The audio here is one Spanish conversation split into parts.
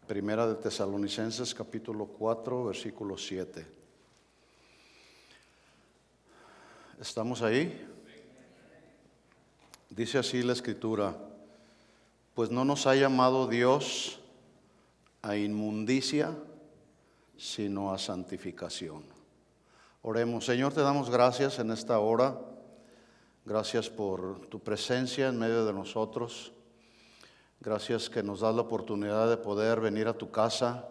Primera de Tesalonicenses capítulo 4, versículo 7. ¿Estamos ahí? Dice así la Escritura: pues no nos ha llamado Dios a inmundicia, sino a santificación. Oremos. Señor, te damos gracias en esta hora. Gracias por tu presencia en medio de nosotros. Gracias que nos das la oportunidad de poder venir a tu casa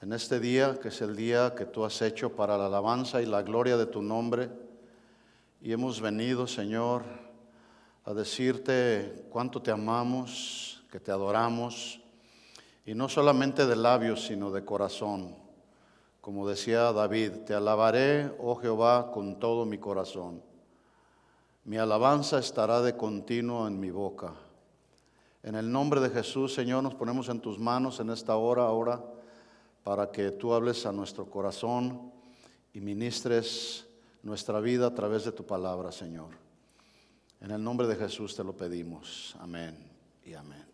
en este día, que es el día que tú has hecho para la alabanza y la gloria de tu nombre. Y hemos venido, Señor, a decirte cuánto te amamos, que te adoramos, y no solamente de labios, sino de corazón. Como decía David: te alabaré, oh Jehová, con todo mi corazón. Mi alabanza estará de continuo en mi boca. En el nombre de Jesús, Señor, nos ponemos en tus manos en esta hora ahora, para que tú hables a nuestro corazón y ministres nuestra vida a través de tu palabra, Señor. En el nombre de Jesús te lo pedimos. Amén y amén.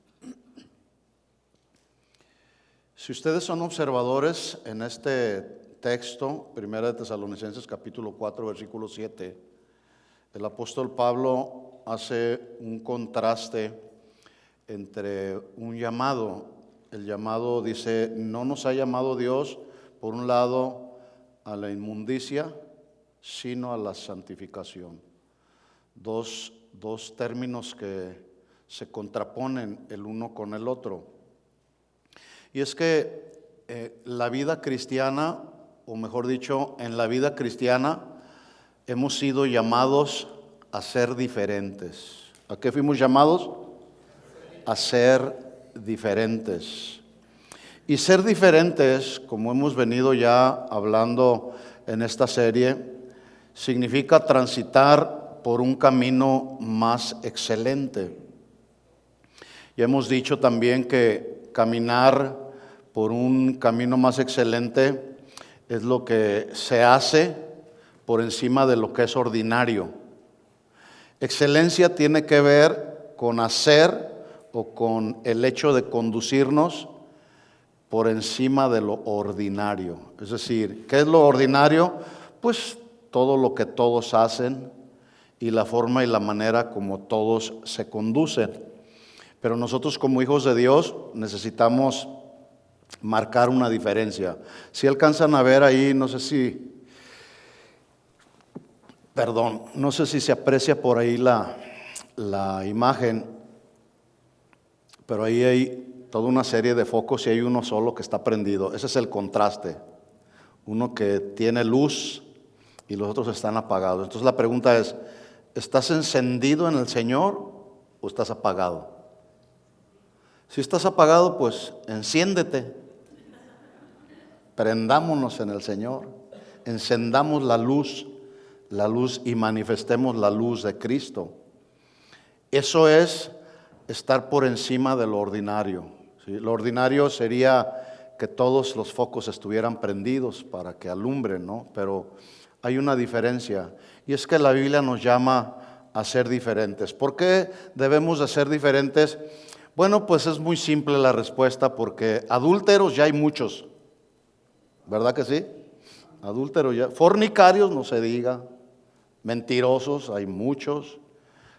Si ustedes son observadores en este texto, Primera de Tesalonicenses capítulo 4, versículo 7, el apóstol Pablo hace un contraste entre un llamado. El llamado dice: no nos ha llamado Dios, por un lado, a la inmundicia, sino a la santificación. Dos términos que se contraponen el uno con el otro. Y es que la vida cristiana, o mejor dicho, en la vida cristiana hemos sido llamados a ser diferentes. ¿A qué fuimos llamados? A ser diferentes. Y ser diferentes, como hemos venido ya hablando en esta serie, significa transitar por un camino más excelente. Y hemos dicho también que caminar por un camino más excelente es lo que se hace por encima de lo que es ordinario. Excelencia tiene que ver con hacer o con el hecho de conducirnos por encima de lo ordinario. Es decir, ¿qué es lo ordinario? Pues todo lo que todos hacen y la forma y la manera como todos se conducen. Pero nosotros, como hijos de Dios, necesitamos marcar una diferencia. Si alcanzan a ver ahí, no sé si se aprecia por ahí la imagen, pero ahí hay toda una serie de focos y hay uno solo que está prendido. Ese es el contraste. Uno que tiene luz y los otros están apagados. Entonces la pregunta es: ¿estás encendido en el Señor o estás apagado? Si estás apagado, pues enciéndete. Prendámonos en el Señor. Encendamos la luz y manifestemos la luz de Cristo. Eso es estar por encima de lo ordinario, ¿sí? Lo ordinario sería que todos los focos estuvieran prendidos para que alumbren, ¿no? Pero hay una diferencia, y es que la Biblia nos llama a ser diferentes. ¿Por qué debemos de ser diferentes? Bueno, pues es muy simple la respuesta: porque adúlteros ya hay muchos, ¿verdad que sí? Adúlteros ya, fornicarios no se diga, mentirosos hay muchos,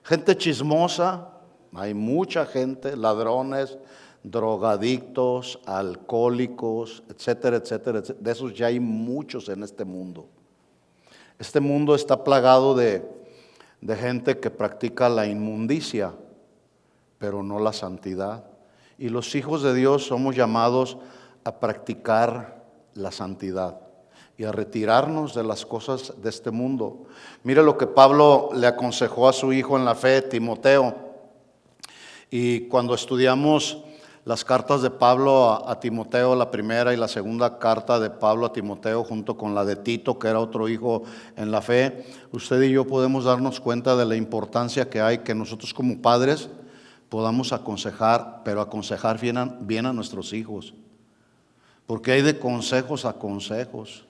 gente chismosa hay mucha gente, ladrones, drogadictos, alcohólicos, etcétera, etcétera, etcétera. De esos ya hay muchos en este mundo. Este mundo está plagado de gente que practica la inmundicia, pero no la santidad. Y los hijos de Dios somos llamados a practicar la santidad y a retirarnos de las cosas de este mundo. Mire lo que Pablo le aconsejó a su hijo en la fe, Timoteo. Y cuando estudiamos las cartas de Pablo a Timoteo, la primera y la segunda carta de Pablo a Timoteo, junto con la de Tito, que era otro hijo en la fe, usted y yo podemos darnos cuenta de la importancia que hay que nosotros como padres podamos aconsejar, pero aconsejar bien a nuestros hijos. Porque hay de consejos a consejos.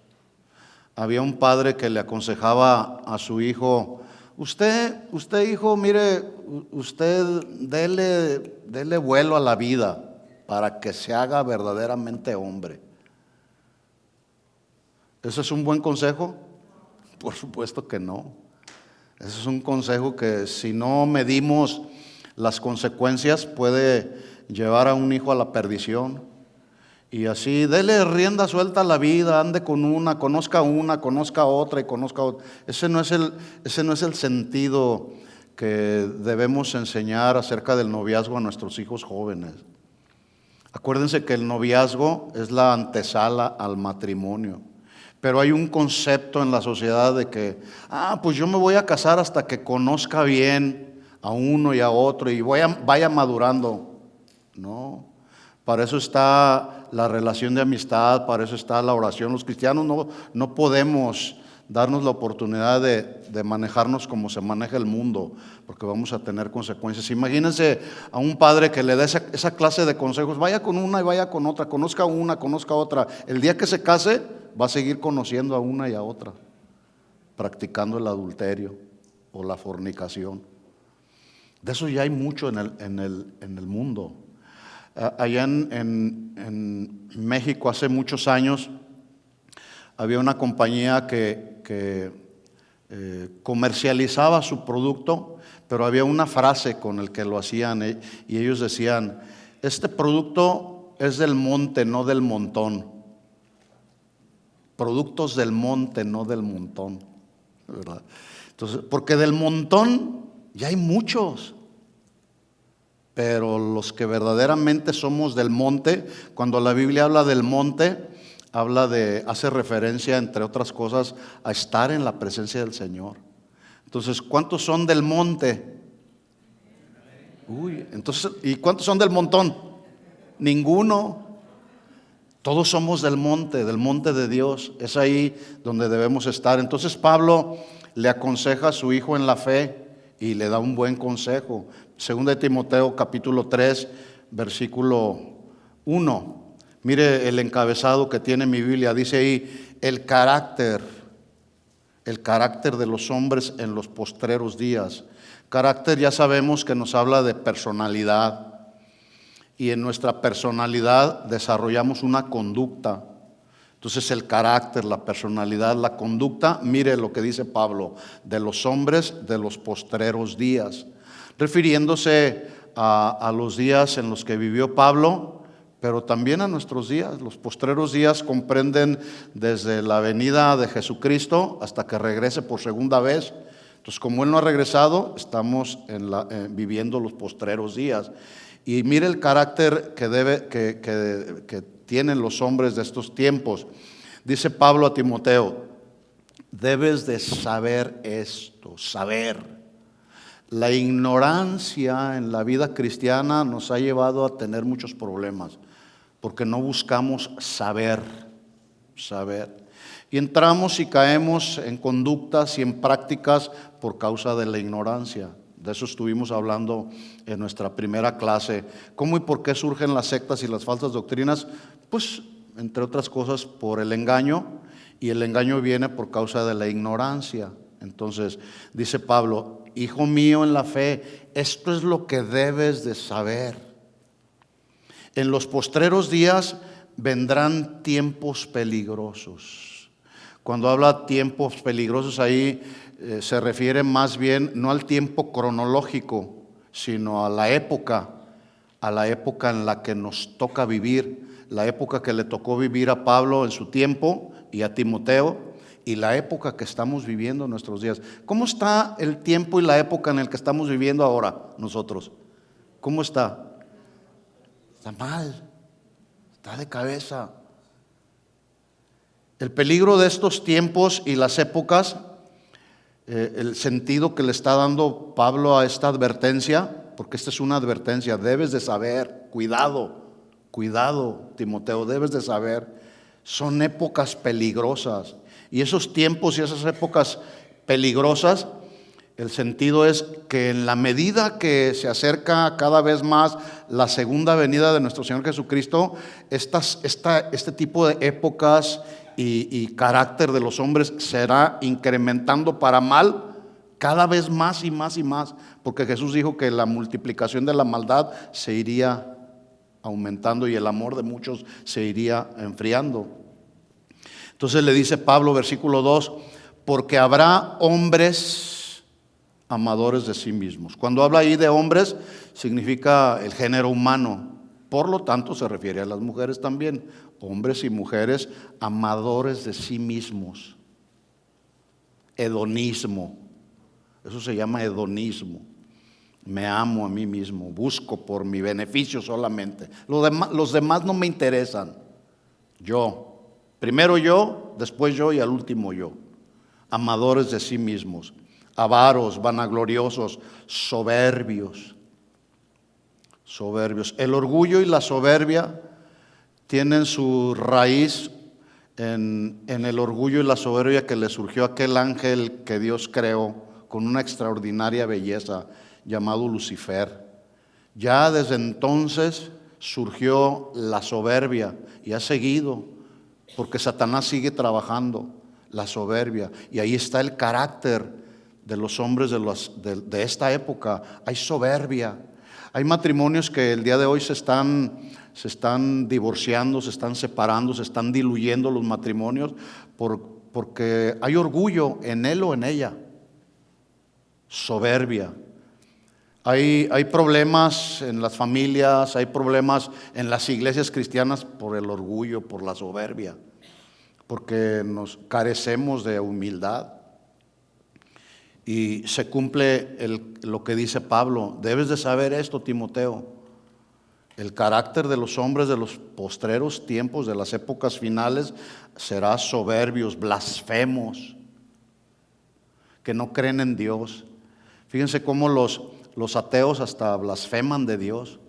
Había un padre que le aconsejaba a su hijo: Usted hijo, mire, usted dele vuelo a la vida. para que se haga verdaderamente hombre. ¿Ese es un buen consejo? Por supuesto que no. Ese es un consejo que, si no medimos las consecuencias, puede llevar a un hijo a la perdición. Y así, dele rienda suelta a la vida, ande con una, conozca otra y conozca otra. Ese no es el sentido que debemos enseñar acerca del noviazgo a nuestros hijos jóvenes. Acuérdense que el noviazgo es la antesala al matrimonio. Pero hay un concepto en la sociedad de que, pues yo me voy a casar hasta que conozca bien a uno y a otro y vaya madurando. No, para eso está la relación de amistad, para eso está la oración. Los cristianos no podemos darnos la oportunidad de manejarnos como se maneja el mundo, porque vamos a tener consecuencias. Imagínense a un padre que le da esa clase de consejos: vaya con una y vaya con otra, conozca una, conozca otra. El día que se case, va a seguir conociendo a una y a otra, practicando el adulterio o la fornicación. De eso ya hay mucho en el mundo. Allá en México, hace muchos años, había una compañía que comercializaba su producto, pero había una frase con el que lo hacían, y ellos decían: este producto es del monte, no del montón. Productos del monte, no del montón, ¿verdad? Entonces, porque del montón ya hay muchos, pero los que verdaderamente somos del monte, cuando la Biblia habla del monte, hace referencia, entre otras cosas, a estar en la presencia del Señor. Entonces, ¿cuántos son del monte? Entonces, ¿y cuántos son del montón? Ninguno. Todos somos del monte de Dios. Es ahí donde debemos estar. Entonces Pablo le aconseja a su hijo en la fe y le da un buen consejo. Segunda de Timoteo capítulo 3, versículo 1. Mire el encabezado que tiene mi Biblia. Dice ahí: el carácter de los hombres en los postreros días. Carácter, ya sabemos que nos habla de personalidad. Y en nuestra personalidad desarrollamos una conducta. Entonces el carácter, la personalidad, la conducta, mire lo que dice Pablo: de los hombres de los postreros días, refiriéndose a los días en los que vivió Pablo, pero también a nuestros días. Los postreros días comprenden desde la venida de Jesucristo hasta que regrese por segunda vez. Entonces, como Él no ha regresado, estamos viviendo los postreros días. Y mire el carácter que tienen los hombres de estos tiempos. Dice Pablo a Timoteo: debes de saber esto, saber. La ignorancia en la vida cristiana nos ha llevado a tener muchos problemas, porque no buscamos saber. Y entramos y caemos en conductas y en prácticas por causa de la ignorancia. De eso estuvimos hablando en nuestra primera clase. ¿Cómo y por qué surgen las sectas y las falsas doctrinas? Pues, entre otras cosas, por el engaño, y el engaño viene por causa de la ignorancia. Entonces, dice Pablo: hijo mío en la fe, esto es lo que debes de saber. En los postreros días vendrán tiempos peligrosos. Cuando habla tiempos peligrosos ahí, se refiere más bien no al tiempo cronológico, sino a la época en la que nos toca vivir, la época que le tocó vivir a Pablo en su tiempo y a Timoteo, y la época que estamos viviendo en nuestros días. ¿Cómo está el tiempo y la época en el que estamos viviendo ahora nosotros? ¿Cómo está? Está mal, está de cabeza. El peligro de estos tiempos y las épocas, el sentido que le está dando Pablo a esta advertencia, porque esta es una advertencia: debes de saber, cuidado, Timoteo, debes de saber, son épocas peligrosas. Y esos tiempos y esas épocas peligrosas, el sentido es que en la medida que se acerca cada vez más la segunda venida de nuestro Señor Jesucristo, este tipo de épocas y carácter de los hombres será incrementando para mal cada vez más y más y más, porque Jesús dijo que la multiplicación de la maldad se iría aumentando y el amor de muchos se iría enfriando. Entonces le dice Pablo, versículo 2, porque habrá hombres amadores de sí mismos. Cuando habla ahí de hombres, significa el género humano. Por lo tanto, se refiere a las mujeres también. Hombres y mujeres amadores de sí mismos. Hedonismo. Eso se llama hedonismo. Me amo a mí mismo, busco por mi beneficio solamente. Los demás no me interesan. Yo, primero yo, después yo y al último yo. Amadores de sí mismos, avaros, vanagloriosos, soberbios. Soberbios. El orgullo y la soberbia tienen su raíz en el orgullo y la soberbia que le surgió a aquel ángel que Dios creó con una extraordinaria belleza, llamado Lucifer. Ya desde entonces surgió la soberbia y ha seguido, porque Satanás sigue trabajando la soberbia. Y ahí está el carácter de los hombres de esta época. Hay soberbia. Hay matrimonios que el día de hoy se están divorciando, se están separando, se están diluyendo los matrimonios porque hay orgullo en él o en ella. Soberbia. Hay problemas en las familias, hay problemas en las iglesias cristianas por el orgullo, por la soberbia, porque nos carecemos de humildad. Y se cumple lo que dice Pablo. Debes de saber esto, Timoteo. El carácter de los hombres de los postreros tiempos, de las épocas finales, será soberbios, blasfemos, que no creen en Dios. Fíjense cómo los ateos hasta blasfeman de Dios.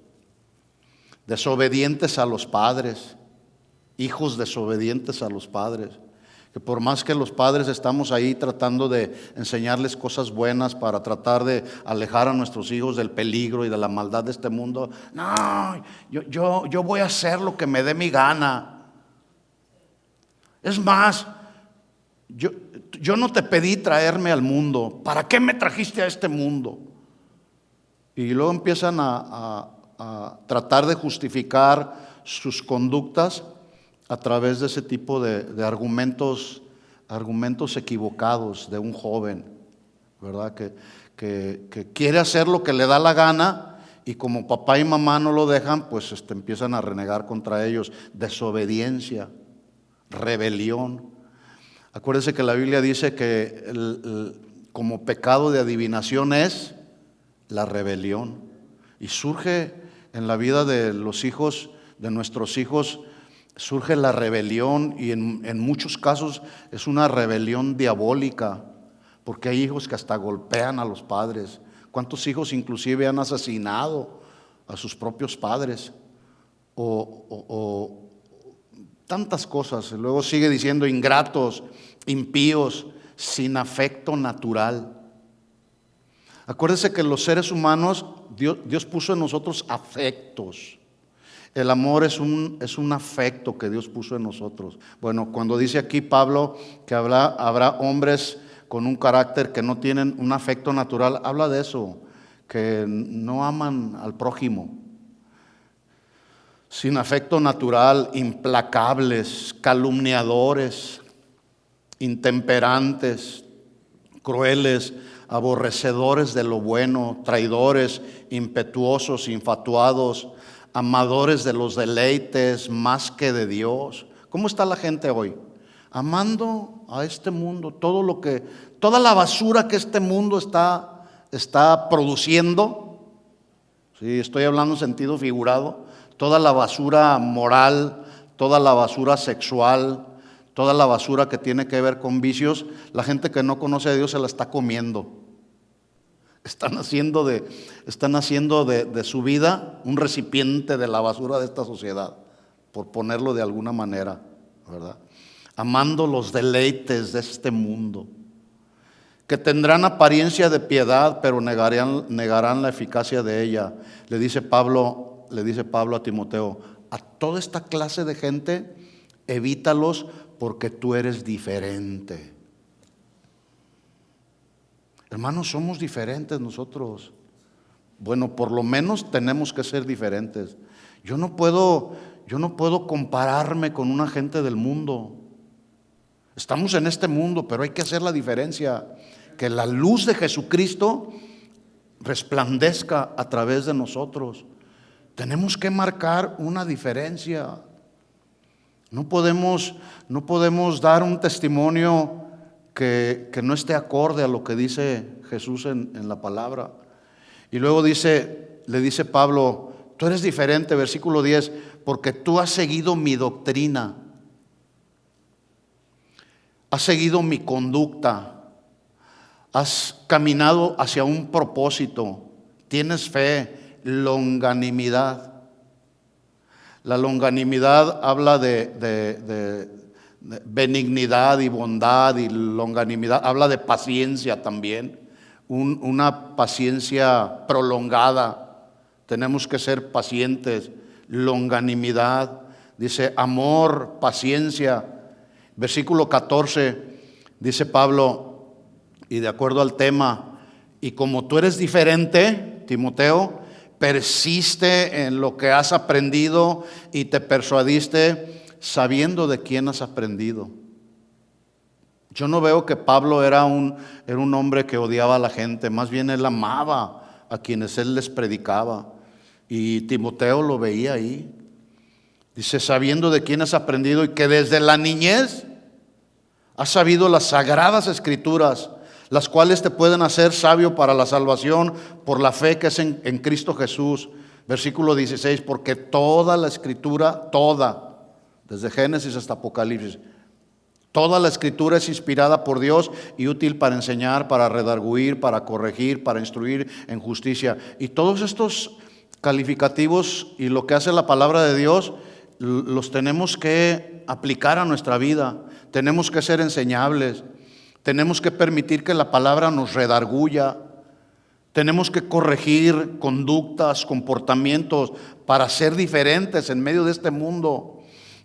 Desobedientes a los padres, hijos desobedientes a los padres. Que por más que los padres estamos ahí tratando de enseñarles cosas buenas para tratar de alejar a nuestros hijos del peligro y de la maldad de este mundo, no, yo voy a hacer lo que me dé mi gana. Es más, yo no te pedí traerme al mundo. ¿Para qué me trajiste a este mundo? Y luego empiezan a tratar de justificar sus conductas a través de ese tipo de argumentos equivocados de un joven, ¿verdad? Que quiere hacer lo que le da la gana y como papá y mamá no lo dejan, pues empiezan a renegar contra ellos. Desobediencia, rebelión. Acuérdense que la Biblia dice que como pecado de adivinación es la rebelión. Y surge en la vida de los hijos, de nuestros hijos, surge la rebelión y en muchos casos es una rebelión diabólica, porque hay hijos que hasta golpean a los padres. ¿Cuántos hijos inclusive han asesinado a sus propios padres? O tantas cosas. Luego sigue diciendo ingratos, impíos, sin afecto natural. Acuérdense que los seres humanos, Dios puso en nosotros afectos. El amor es un afecto que Dios puso en nosotros. Bueno, cuando dice aquí Pablo que habrá hombres con un carácter que no tienen un afecto natural, habla de eso, que no aman al prójimo. Sin afecto natural, implacables, calumniadores, intemperantes, crueles, aborrecedores de lo bueno, traidores, impetuosos, infatuados, amadores de los deleites más que de Dios. ¿Cómo está la gente hoy? Amando a este mundo, toda la basura que este mundo está produciendo. Sí, estoy hablando en sentido figurado. Toda la basura moral, toda la basura sexual, toda la basura que tiene que ver con vicios, la gente que no conoce a Dios se la está comiendo. Están haciendo de su vida un recipiente de la basura de esta sociedad, por ponerlo de alguna manera, ¿verdad? Amando los deleites de este mundo, que tendrán apariencia de piedad, pero negarán la eficacia de ella. Le dice Pablo a Timoteo, a toda esta clase de gente, evítalos porque tú eres diferente. Hermanos, somos diferentes nosotros. Bueno, por lo menos tenemos que ser diferentes. Yo no puedo compararme con una gente del mundo. Estamos en este mundo, pero hay que hacer la diferencia. Que la luz de Jesucristo resplandezca a través de nosotros. Tenemos que marcar una diferencia. No podemos dar un testimonio que no esté acorde a lo que dice Jesús en la palabra. Y luego le dice Pablo, tú eres diferente, versículo 10, porque tú has seguido mi doctrina, has seguido mi conducta, has caminado hacia un propósito, tienes fe, longanimidad. La longanimidad habla de benignidad y bondad, y longanimidad habla de paciencia también, una paciencia prolongada. Tenemos que ser pacientes. Longanimidad, dice amor, paciencia. Versículo 14 dice Pablo, y de acuerdo al tema, y como tú eres diferente, Timoteo, persiste en lo que has aprendido y te persuadiste sabiendo de quién has aprendido. Yo no veo que Pablo era un hombre que odiaba a la gente, más bien él amaba a quienes él les predicaba. Y Timoteo lo veía ahí. Dice, sabiendo de quién has aprendido y que desde la niñez has sabido las sagradas escrituras, las cuales te pueden hacer sabio para la salvación por la fe que es en Cristo Jesús. Versículo 16, porque toda la escritura, toda, desde Génesis hasta Apocalipsis, toda la escritura es inspirada por Dios y útil para enseñar, para redarguir, para corregir, para instruir en justicia. Y todos estos calificativos y lo que hace la palabra de Dios los tenemos que aplicar a nuestra vida. Tenemos que ser enseñables. Tenemos que permitir que la palabra nos redarguya. Tenemos que corregir conductas, comportamientos para ser diferentes en medio de este mundo.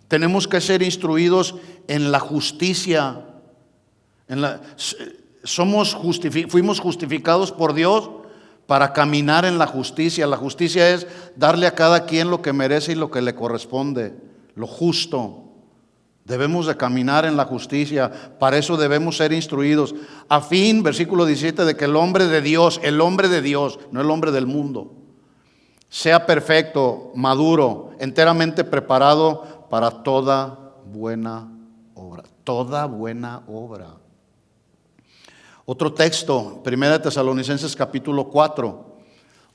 Tenemos que ser instruidos en la justicia. Fuimos justificados por Dios para caminar en la justicia. La justicia es darle a cada quien lo que merece y lo que le corresponde, lo justo. Debemos de caminar en la justicia, para eso debemos ser instruidos, a fin, versículo 17, de que el hombre de Dios, no el hombre del mundo, sea perfecto, maduro, enteramente preparado para toda buena obra. Toda buena obra. Otro texto, 1 Tesalonicenses capítulo 4,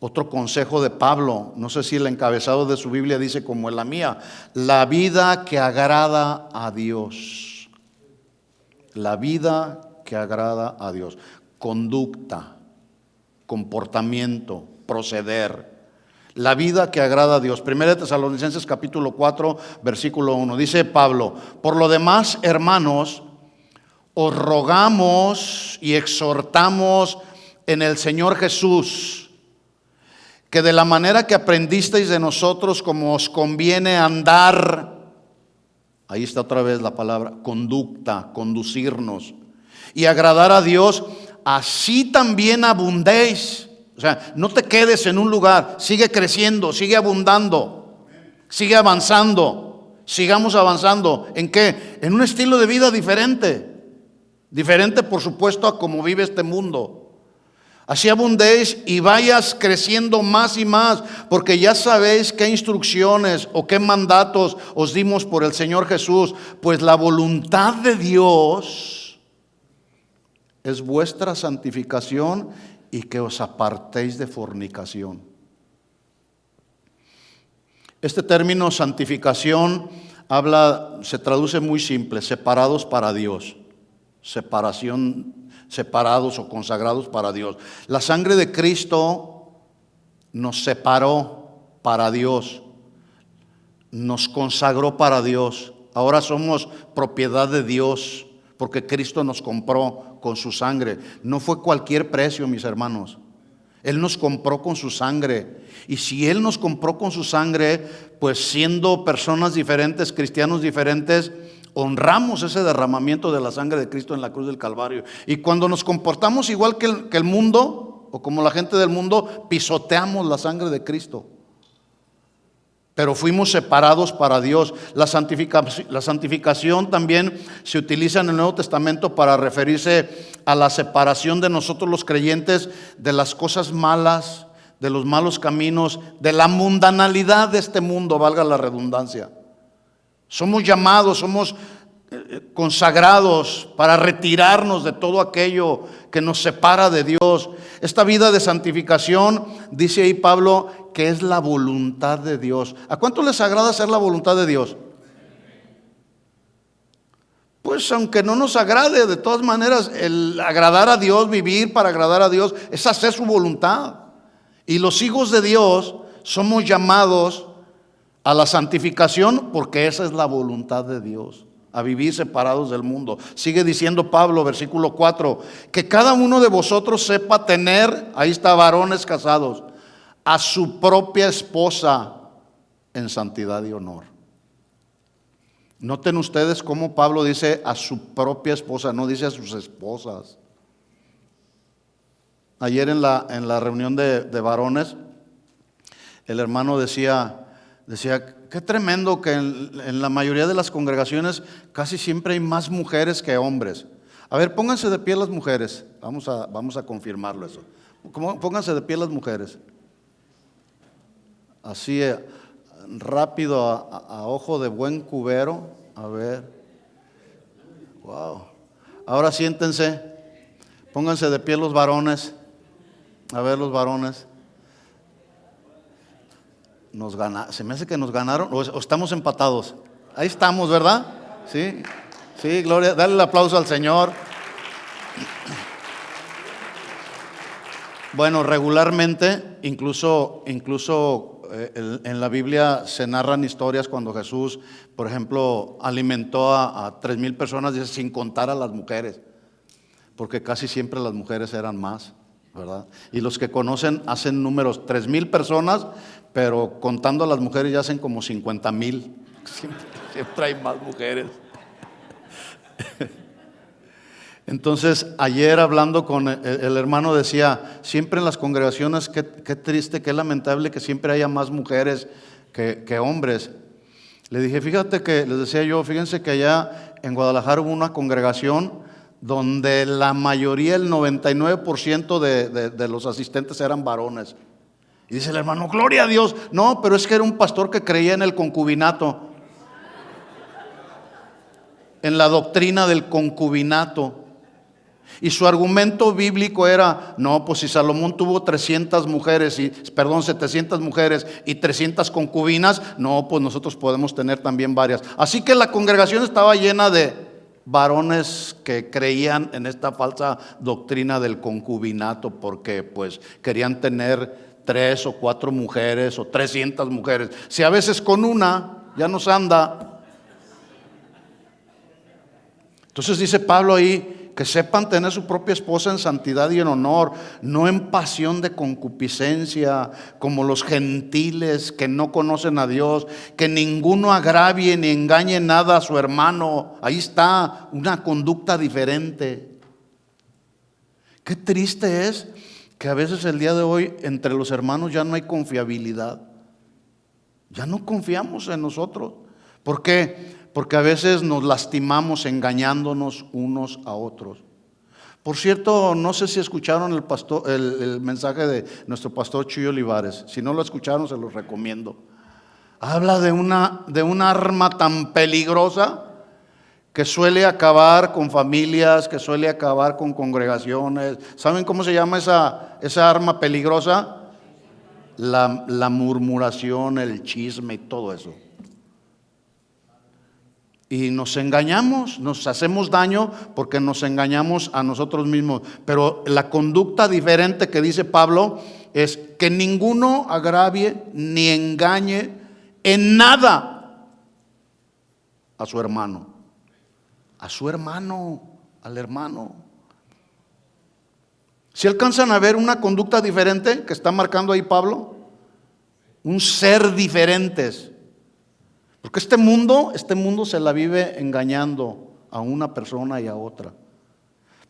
otro consejo de Pablo, no sé si el encabezado de su Biblia dice como en la mía, la vida que agrada a Dios. La vida que agrada a Dios. Conducta, comportamiento, proceder. La vida que agrada a Dios. 1 Tesalonicenses capítulo 4, versículo 1. Dice Pablo, por lo demás, hermanos, os rogamos y exhortamos en el Señor Jesús, que de la manera que aprendisteis de nosotros, como os conviene andar, ahí está otra vez la palabra, conducta, conducirnos, y agradar a Dios, así también abundéis. O sea, no te quedes en un lugar, sigue creciendo, sigue abundando, sigue avanzando, sigamos avanzando. ¿En qué? En un estilo de vida diferente. Diferente, por supuesto, a como vive este mundo. Así abundéis y vayas creciendo más y más, porque ya sabéis qué instrucciones o qué mandatos os dimos por el Señor Jesús. Pues la voluntad de Dios es vuestra santificación y que os apartéis de fornicación. Este término santificación se traduce muy simple, separados para Dios. Separación, separados o consagrados para Dios. La sangre de Cristo nos separó para Dios, nos consagró para Dios. Ahora somos propiedad de Dios porque Cristo nos compró con su sangre. No fue cualquier precio, mis hermanos. Él nos compró con su sangre. Y si Él nos compró con su sangre, pues siendo personas diferentes, cristianos diferentes, honramos ese derramamiento de la sangre de Cristo en la cruz del Calvario. Y cuando nos comportamos igual que el mundo, o como la gente del mundo, pisoteamos la sangre de Cristo. pero fuimos separados para Dios. La santificación también se utiliza en el Nuevo Testamento para referirse a la separación de nosotros los creyentes de las cosas malas, de los malos caminos, de la mundanalidad de este mundo, valga la redundancia. Somos llamados, somos consagrados para retirarnos de todo aquello que nos separa de Dios. Esta vida de santificación, dice ahí Pablo, que es la voluntad de Dios. ¿A cuánto les agrada hacer la voluntad de Dios? Pues aunque no nos agrade, de todas maneras, el agradar a Dios, vivir para agradar a Dios, es hacer su voluntad. Y los hijos de Dios somos llamados a la santificación porque esa es la voluntad de Dios, a vivir separados del mundo. Sigue diciendo Pablo, versículo 4, que cada uno de vosotros sepa tener, ahí está, varones casados, a su propia esposa en santidad y honor. Noten ustedes cómo Pablo dice a su propia esposa, no dice a sus esposas. Ayer en la reunión de varones, el hermano decía, qué tremendo que en la mayoría de las congregaciones casi siempre hay más mujeres que hombres. A ver, pónganse de pie las mujeres. Vamos a confirmarlo eso. Pónganse de pie las mujeres. Así rápido, a ojo de buen cubero. A ver. Wow. Ahora siéntense. Pónganse de pie los varones. A ver, los varones. Se me hace que nos ganaron o estamos empatados. Ahí estamos, ¿verdad? Sí, sí, gloria. Dale el aplauso al Señor. Bueno, regularmente, incluso en la Biblia se narran historias cuando Jesús, por ejemplo, alimentó a 3,000 personas, dice, sin contar a las mujeres, porque casi siempre las mujeres eran más, ¿verdad? Y los que conocen hacen números, 3,000 personas, pero contando a las mujeres ya hacen como 50,000. Siempre hay más mujeres. Entonces, ayer hablando con el hermano decía, siempre en las congregaciones, qué triste, qué lamentable que siempre haya más mujeres que hombres. Le dije, fíjate que, les decía yo, fíjense que allá en Guadalajara hubo una congregación donde la mayoría, el 99% de los asistentes eran varones. Y dice el hermano, gloria a Dios. No, pero es que era un pastor que creía en el concubinato, en la doctrina del concubinato. Y su argumento bíblico era, no, pues si Salomón tuvo 700 mujeres y 300 concubinas, no, pues nosotros podemos tener también varias. Así que la congregación estaba llena de varones que creían en esta falsa doctrina del concubinato porque pues querían tener 3 o 4 mujeres o 300 mujeres. Si a veces con una ya nos anda. Entonces dice Pablo ahí, que sepan tener su propia esposa en santidad y en honor, no en pasión de concupiscencia, como los gentiles que no conocen a Dios, que ninguno agravie ni engañe nada a su hermano. Ahí está una conducta diferente. Qué triste es que a veces el día de hoy entre los hermanos ya no hay confiabilidad. Ya no confiamos en nosotros. ¿Por qué? Porque a veces nos lastimamos engañándonos unos a otros. Por cierto, no sé si escucharon el mensaje de nuestro pastor Chuy Olivares. Si no lo escucharon, se los recomiendo. Habla de una arma tan peligrosa que suele acabar con familias, que suele acabar con congregaciones. ¿Saben cómo se llama esa arma peligrosa? La murmuración, el chisme y todo eso. Y nos engañamos, nos hacemos daño porque nos engañamos a nosotros mismos. Pero la conducta diferente que dice Pablo es que ninguno agravie ni engañe en nada a su hermano. A su hermano, al hermano. ¿Si alcanzan a ver una conducta diferente que está marcando ahí Pablo? Un ser diferentes. Porque este mundo se la vive engañando a una persona y a otra.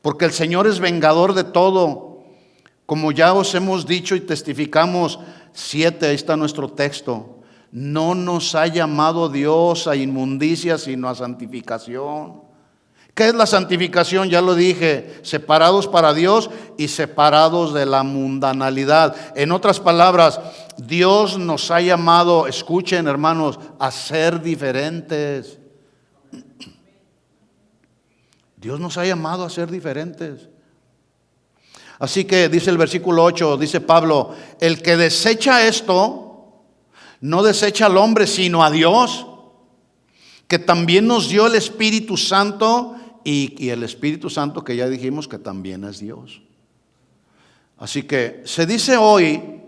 Porque el Señor es vengador de todo. Como ya os hemos dicho y testificamos 7, ahí está nuestro texto. No nos ha llamado Dios a inmundicia, sino a santificación. ¿Qué es la santificación? Ya lo dije, separados para Dios y separados de la mundanalidad. En otras palabras, Dios nos ha llamado, escuchen hermanos, a ser diferentes. Dios nos ha llamado a ser diferentes. Así que dice el versículo 8, dice Pablo, el que desecha esto, no desecha al hombre, sino a Dios, que también nos dio el Espíritu Santo, y el Espíritu Santo que ya dijimos que también es Dios. Así que se dice hoy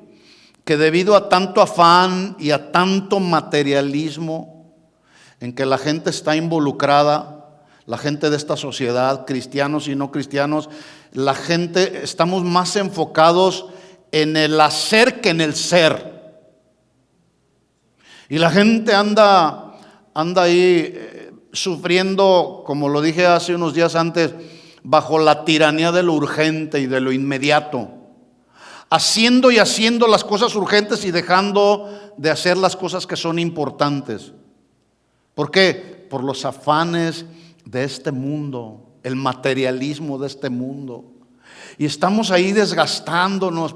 que debido a tanto afán y a tanto materialismo en que la gente está involucrada, la gente de esta sociedad, cristianos y no cristianos, la gente estamos más enfocados en el hacer que en el ser. Y la gente anda ahí sufriendo, como lo dije hace unos días antes, bajo la tiranía de lo urgente y de lo inmediato, haciendo y haciendo las cosas urgentes y dejando de hacer las cosas que son importantes. ¿Por qué? Por los afanes de este mundo, el materialismo de este mundo. Y estamos ahí desgastándonos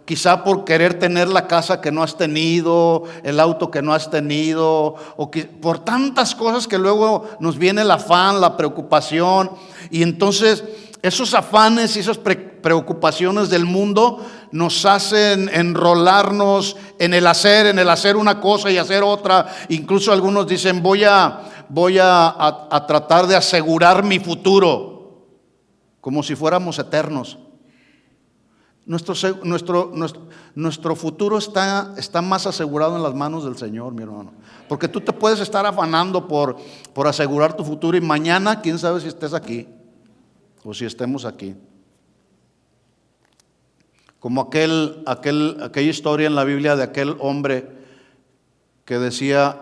quizá por querer tener la casa que no has tenido, el auto que no has tenido, o por tantas cosas que luego nos viene el afán, la preocupación. Y entonces esos afanes y esas preocupaciones del mundo nos hacen enrolarnos en el hacer una cosa y hacer otra. Incluso algunos dicen, voy a tratar de asegurar mi futuro, como si fuéramos eternos. Nuestro futuro está más asegurado en las manos del Señor, mi hermano. Porque tú te puedes estar afanando por asegurar tu futuro, y mañana quién sabe si estés aquí o si estemos aquí. Como aquella historia en la Biblia de aquel hombre que decía,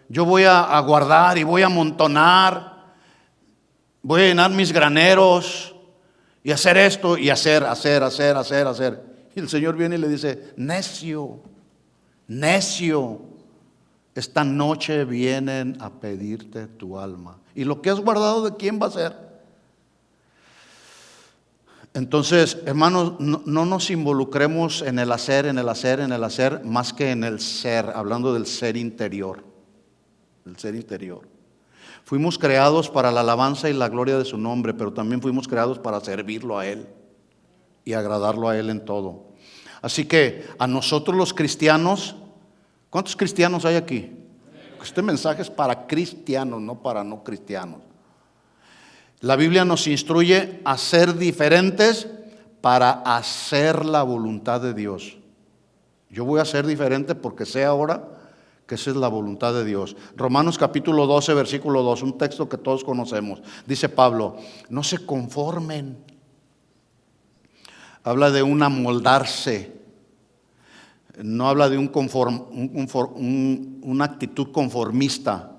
yo voy a guardar y voy a amontonar, voy a llenar mis graneros y hacer esto y hacer. Y el Señor viene y le dice, necio, esta noche vienen a pedirte tu alma. ¿Y lo que has guardado de quién va a ser? Entonces, hermanos, no nos involucremos en el hacer, más que en el ser, hablando del ser interior. Del ser interior. Fuimos creados para la alabanza y la gloria de su nombre, pero también fuimos creados para servirlo a Él y agradarlo a Él en todo. Así que a nosotros los cristianos, ¿cuántos cristianos hay aquí? Este mensaje es para cristianos, no para no cristianos. La Biblia nos instruye a ser diferentes para hacer la voluntad de Dios. Yo voy a ser diferente porque sé ahora que esa es la voluntad de Dios. Romanos capítulo 12, versículo 2, un texto que todos conocemos. Dice Pablo, no se conformen. Habla de un amoldarse. No habla de una actitud conformista.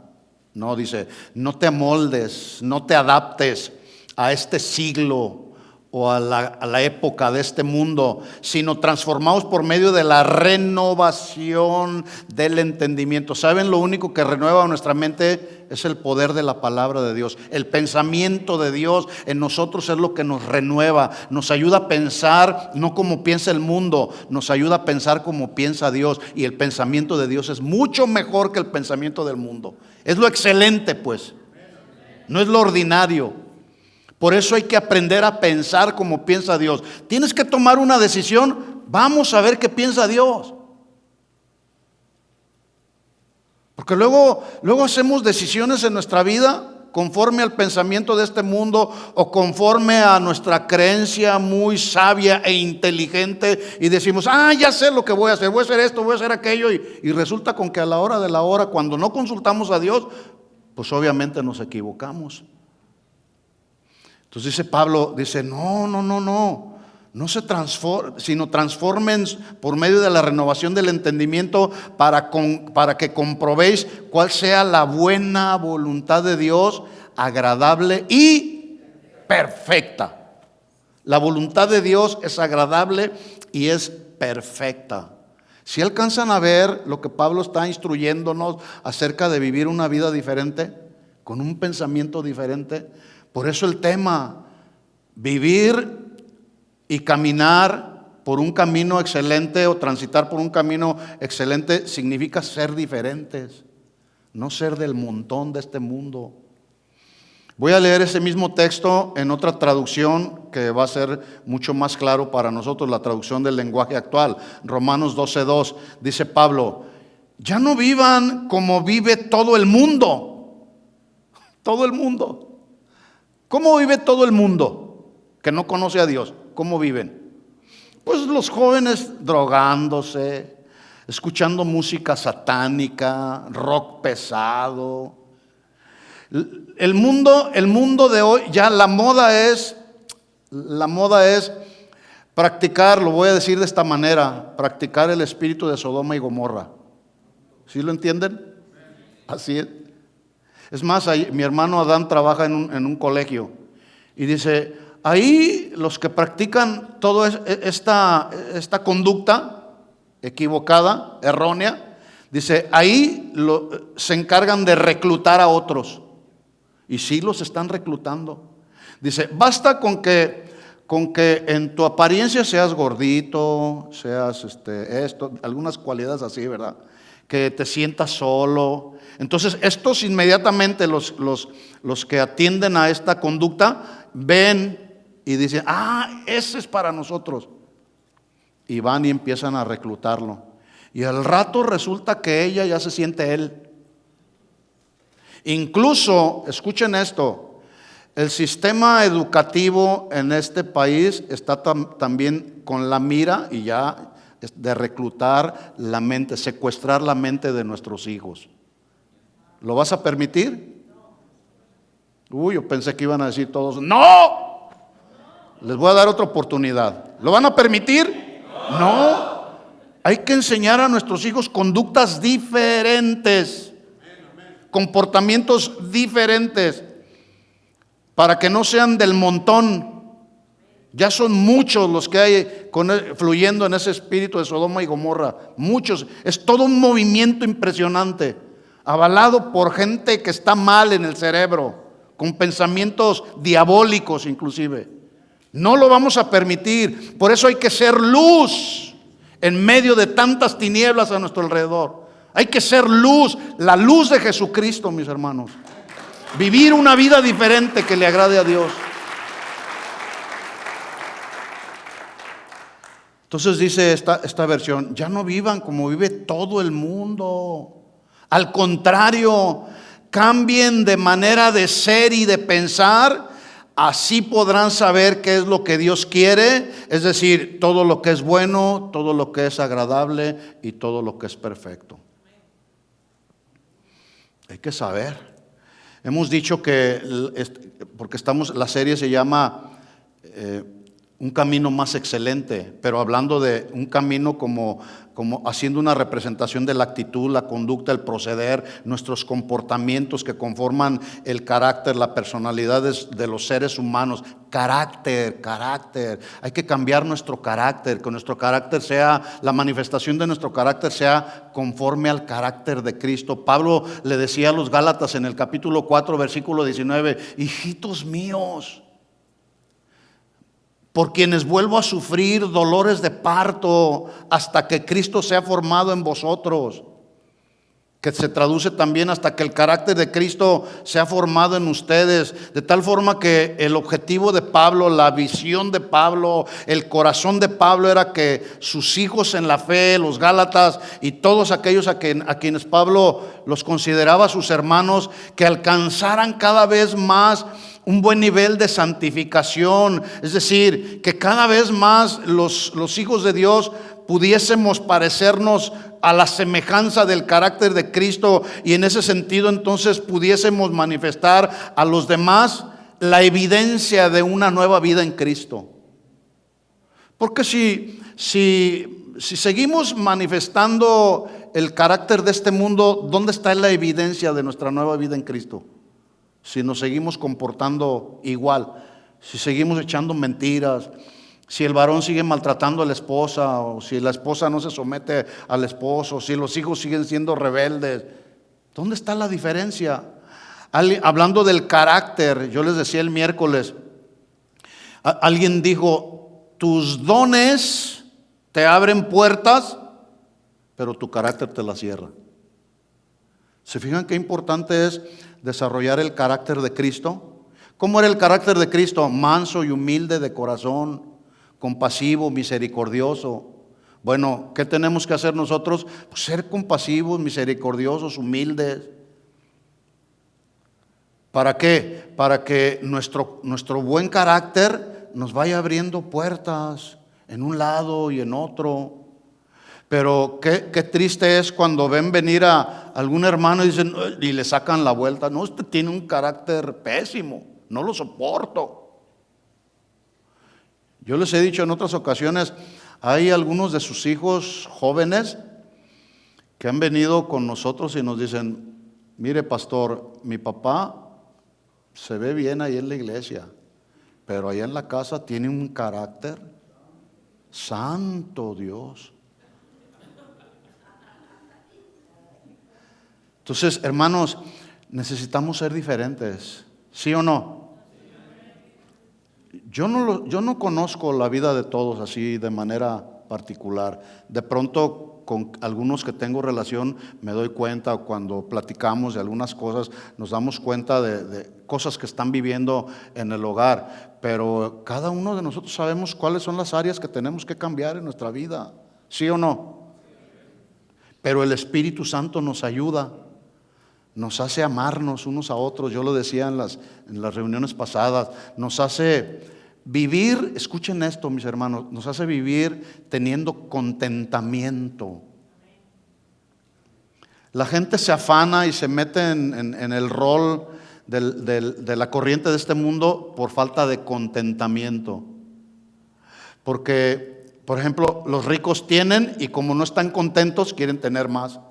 No, dice, no te amoldes, no te adaptes a este siglo o a la época de este mundo, sino transformados por medio de la renovación del entendimiento. ¿Saben? Lo único que renueva nuestra mente es el poder de la palabra de Dios. El pensamiento de Dios en nosotros es lo que nos renueva, nos ayuda a pensar no como piensa el mundo, nos ayuda a pensar como piensa Dios. Y el pensamiento de Dios es mucho mejor que el pensamiento del mundo. Es lo excelente, pues, no es lo ordinario. Por eso hay que aprender a pensar como piensa Dios. Tienes que tomar una decisión, vamos a ver qué piensa Dios. Porque luego hacemos decisiones en nuestra vida conforme al pensamiento de este mundo o conforme a nuestra creencia muy sabia e inteligente, y decimos, ya sé lo que voy a hacer esto, voy a hacer aquello, y resulta con que a la hora de la hora, cuando no consultamos a Dios, pues obviamente nos equivocamos. Entonces dice Pablo, no se transformen, sino transformen por medio de la renovación del entendimiento para que comprobéis cuál sea la buena voluntad de Dios, agradable y perfecta. La voluntad de Dios es agradable y es perfecta. ¿Sí alcanzan a ver lo que Pablo está instruyéndonos acerca de vivir una vida diferente, con un pensamiento diferente? Por eso el tema, vivir y caminar por un camino excelente o transitar por un camino excelente significa ser diferentes, no ser del montón de este mundo. Voy a leer ese mismo texto en otra traducción que va a ser mucho más claro para nosotros, la traducción del lenguaje actual. Romanos 12:2, dice Pablo: ya no vivan como vive todo el mundo. Todo el mundo. ¿Cómo vive todo el mundo que no conoce a Dios? ¿Cómo viven? Pues los jóvenes drogándose, escuchando música satánica, rock pesado. El mundo de hoy, ya la moda es practicar, lo voy a decir de esta manera, practicar el espíritu de Sodoma y Gomorra. ¿Sí lo entienden? Así es. Es más, mi hermano Adán trabaja en un colegio y dice, ahí los que practican toda esta conducta equivocada, errónea, dice, ahí se encargan de reclutar a otros. Y sí los están reclutando. Dice, basta con que en tu apariencia seas gordito, seas algunas cualidades así, ¿verdad? Que te sientas solo. Entonces estos inmediatamente, los que atienden a esta conducta, ven y dicen, ese es para nosotros. Y van y empiezan a reclutarlo. Y al rato resulta que ella ya se siente él. Incluso, escuchen esto, el sistema educativo en este país está también con la mira y ya de reclutar la mente, secuestrar la mente de nuestros hijos. ¿Lo vas a permitir? Yo pensé que iban a decir todos, ¡no! Les voy a dar otra oportunidad. ¿Lo van a permitir? No. Hay que enseñar a nuestros hijos conductas diferentes, comportamientos diferentes, para que no sean del montón. Ya son muchos los que hay fluyendo en ese espíritu de Sodoma y Gomorra. Muchos. Es todo un movimiento impresionante, avalado por gente que está mal en el cerebro, con pensamientos diabólicos inclusive. No lo vamos a permitir. Por eso hay que ser luz en medio de tantas tinieblas a nuestro alrededor. Hay que ser luz, la luz de Jesucristo, mis hermanos. Vivir una vida diferente que le agrade a Dios. Entonces dice esta versión, ya no vivan como vive todo el mundo. Al contrario, cambien de manera de ser y de pensar. Así podrán saber qué es lo que Dios quiere, es decir, todo lo que es bueno, todo lo que es agradable y todo lo que es perfecto. Hay que saber. Hemos dicho que, porque la serie se llama Un camino más excelente, pero hablando de un camino como haciendo una representación de la actitud, la conducta, el proceder, nuestros comportamientos que conforman el carácter, la personalidad de los seres humanos. Carácter. Hay que cambiar nuestro carácter, que nuestro carácter sea, la manifestación de nuestro carácter sea conforme al carácter de Cristo. Pablo le decía a los Gálatas en el capítulo 4, versículo 19, hijitos míos, por quienes vuelvo a sufrir dolores de parto hasta que Cristo sea formado en vosotros, que se traduce también hasta que el carácter de Cristo sea formado en ustedes, de tal forma que el objetivo de Pablo, la visión de Pablo, el corazón de Pablo era que sus hijos en la fe, los Gálatas y todos aquellos a quienes Pablo los consideraba sus hermanos, que alcanzaran cada vez más un buen nivel de santificación, es decir, que cada vez más los hijos de Dios pudiésemos parecernos a la semejanza del carácter de Cristo, y en ese sentido entonces pudiésemos manifestar a los demás la evidencia de una nueva vida en Cristo. Porque si seguimos manifestando el carácter de este mundo, ¿dónde está la evidencia de nuestra nueva vida en Cristo? Si nos seguimos comportando igual, si seguimos echando mentiras, Si el varón sigue maltratando a la esposa, o si la esposa no se somete al esposo, o si los hijos siguen siendo rebeldes, ¿dónde está la diferencia? Hablando del carácter, yo les decía el miércoles, alguien dijo, tus dones te abren puertas, pero tu carácter te las cierra. ¿Se fijan qué importante es desarrollar el carácter de Cristo? ¿Cómo era el carácter de Cristo? Manso y humilde de corazón, compasivo, misericordioso. Bueno, ¿qué tenemos que hacer nosotros? Pues ser compasivos, misericordiosos, humildes. ¿Para qué? Para que nuestro buen carácter nos vaya abriendo puertas en un lado y en otro. Pero qué triste es cuando ven venir a algún hermano y dicen, y le sacan la vuelta. No, usted tiene un carácter pésimo, no lo soporto. Yo les he dicho en otras ocasiones, hay algunos de sus hijos jóvenes que han venido con nosotros y nos dicen, mire pastor, mi papá se ve bien ahí en la iglesia, pero allá en la casa tiene un carácter, santo Dios. Entonces, hermanos, necesitamos ser diferentes, ¿sí o no? Yo no conozco la vida de todos así de manera particular. De pronto con algunos que tengo relación me doy cuenta, cuando platicamos de algunas cosas, nos damos cuenta de cosas que están viviendo en el hogar. Pero cada uno de nosotros sabemos cuáles son las áreas que tenemos que cambiar en nuestra vida, ¿sí o no? Pero el Espíritu Santo nos ayuda, nos hace amarnos unos a otros. Yo lo decía en las reuniones pasadas, nos hace vivir, escuchen esto mis hermanos, nos hace vivir teniendo contentamiento. La gente se afana y se mete en el rol de la corriente de este mundo por falta de contentamiento. Porque, por ejemplo, los ricos tienen y como no están contentos quieren tener más.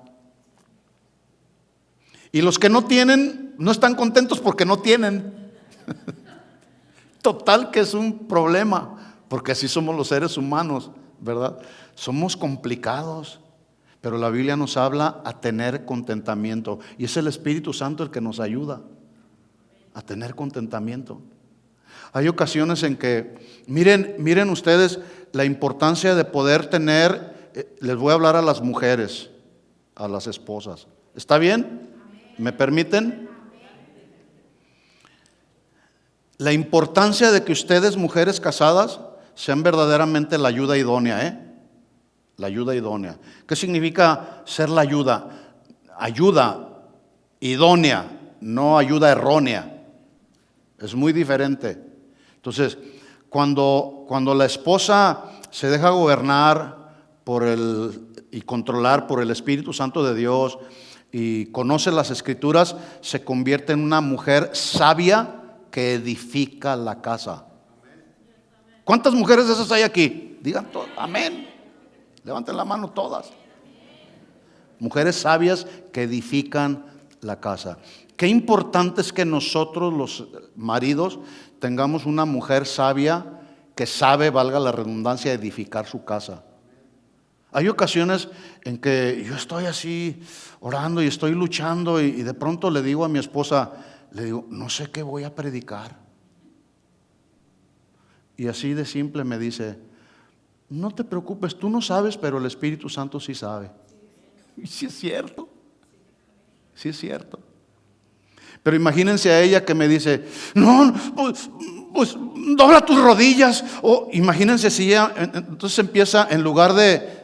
Y los que no tienen, no están contentos porque no tienen. Total que es un problema, porque así somos los seres humanos, ¿verdad? Somos complicados, pero la Biblia nos habla a tener contentamiento. Y es el Espíritu Santo el que nos ayuda a tener contentamiento. Hay ocasiones en que, miren ustedes la importancia de poder tener, les voy a hablar a las mujeres, a las esposas. ¿Está bien? ¿Me permiten? La importancia de que ustedes, mujeres casadas, sean verdaderamente la ayuda idónea, la ayuda idónea. ¿Qué significa ser la ayuda? Ayuda idónea, no ayuda errónea. Es muy diferente. Entonces, cuando la esposa se deja gobernar y controlar por el Espíritu Santo de Dios, y conoce las Escrituras, se convierte en una mujer sabia que edifica la casa. ¿Cuántas mujeres de esas hay aquí? Digan todas, amén. Levanten la mano todas. Mujeres sabias que edifican la casa. Qué importante es que nosotros los maridos tengamos una mujer sabia que sabe, valga la redundancia, edificar su casa. Hay ocasiones en que yo estoy así orando y estoy luchando y de pronto le digo a mi esposa, le digo, no sé qué voy a predicar. Y así de simple me dice, no te preocupes, tú no sabes, pero el Espíritu Santo sí sabe. Y sí es cierto, sí es cierto. Pero imagínense a ella que me dice, no, pues dobla tus rodillas. O imagínense si ella entonces empieza, en lugar de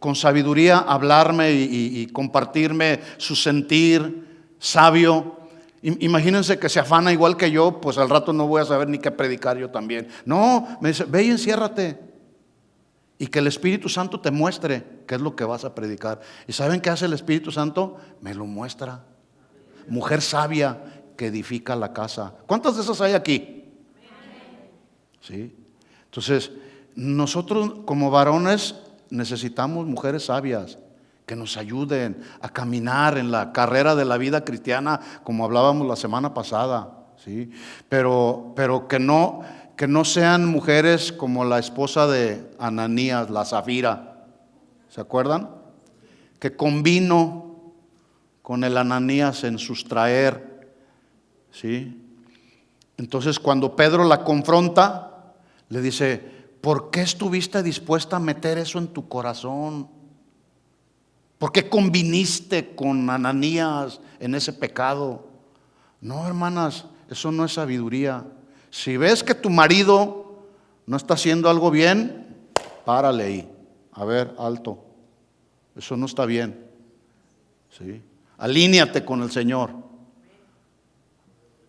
con sabiduría hablarme y compartirme su sentir sabio, imagínense que se afana igual que yo, pues al rato no voy a saber ni qué predicar yo también. No, me dice, ve y enciérrate y que el Espíritu Santo te muestre qué es lo que vas a predicar. ¿Y saben qué hace el Espíritu Santo? Me lo muestra. Mujer sabia que edifica la casa. ¿Cuántas de esas hay aquí? Sí. Entonces, nosotros como varones necesitamos mujeres sabias que nos ayuden a caminar en la carrera de la vida cristiana, como hablábamos la semana pasada, ¿sí? Pero que Que no sean mujeres como la esposa de Ananías, la Zafira. ¿Se acuerdan? Que convino con el Ananías en sustraer. ¿Sí? Entonces cuando Pedro la confronta, le dice: ¿por qué estuviste dispuesta a meter eso en tu corazón? ¿Por qué conviniste con Ananías en ese pecado? No, hermanas, eso no es sabiduría. Si ves que tu marido no está haciendo algo bien, párale ahí. A ver, alto. Eso no está bien. ¿Sí? Alíñate con el Señor.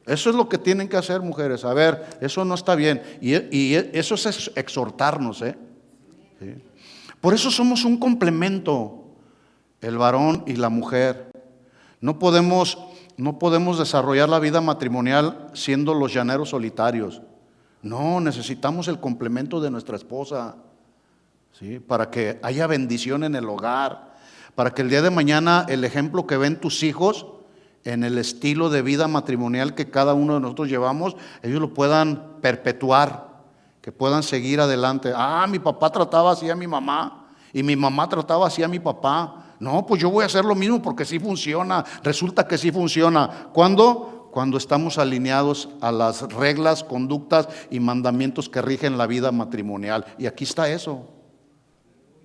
Eso es lo que tienen que hacer, mujeres. A ver, eso no está bien. Y eso es exhortarnos, ¿Sí? Por eso somos un complemento, el varón y la mujer. No podemos desarrollar la vida matrimonial siendo los llaneros solitarios. No, necesitamos el complemento de nuestra esposa, ¿sí? Para que haya bendición en el hogar, para que el día de mañana el ejemplo que ven tus hijos en el estilo de vida matrimonial que cada uno de nosotros llevamos, ellos lo puedan perpetuar, que puedan seguir adelante. Mi papá trataba así a mi mamá y mi mamá trataba así a mi papá. No, pues yo voy a hacer lo mismo porque sí funciona. Resulta que sí funciona. ¿Cuándo? Cuando estamos alineados a las reglas, conductas y mandamientos que rigen la vida matrimonial. Y aquí está eso.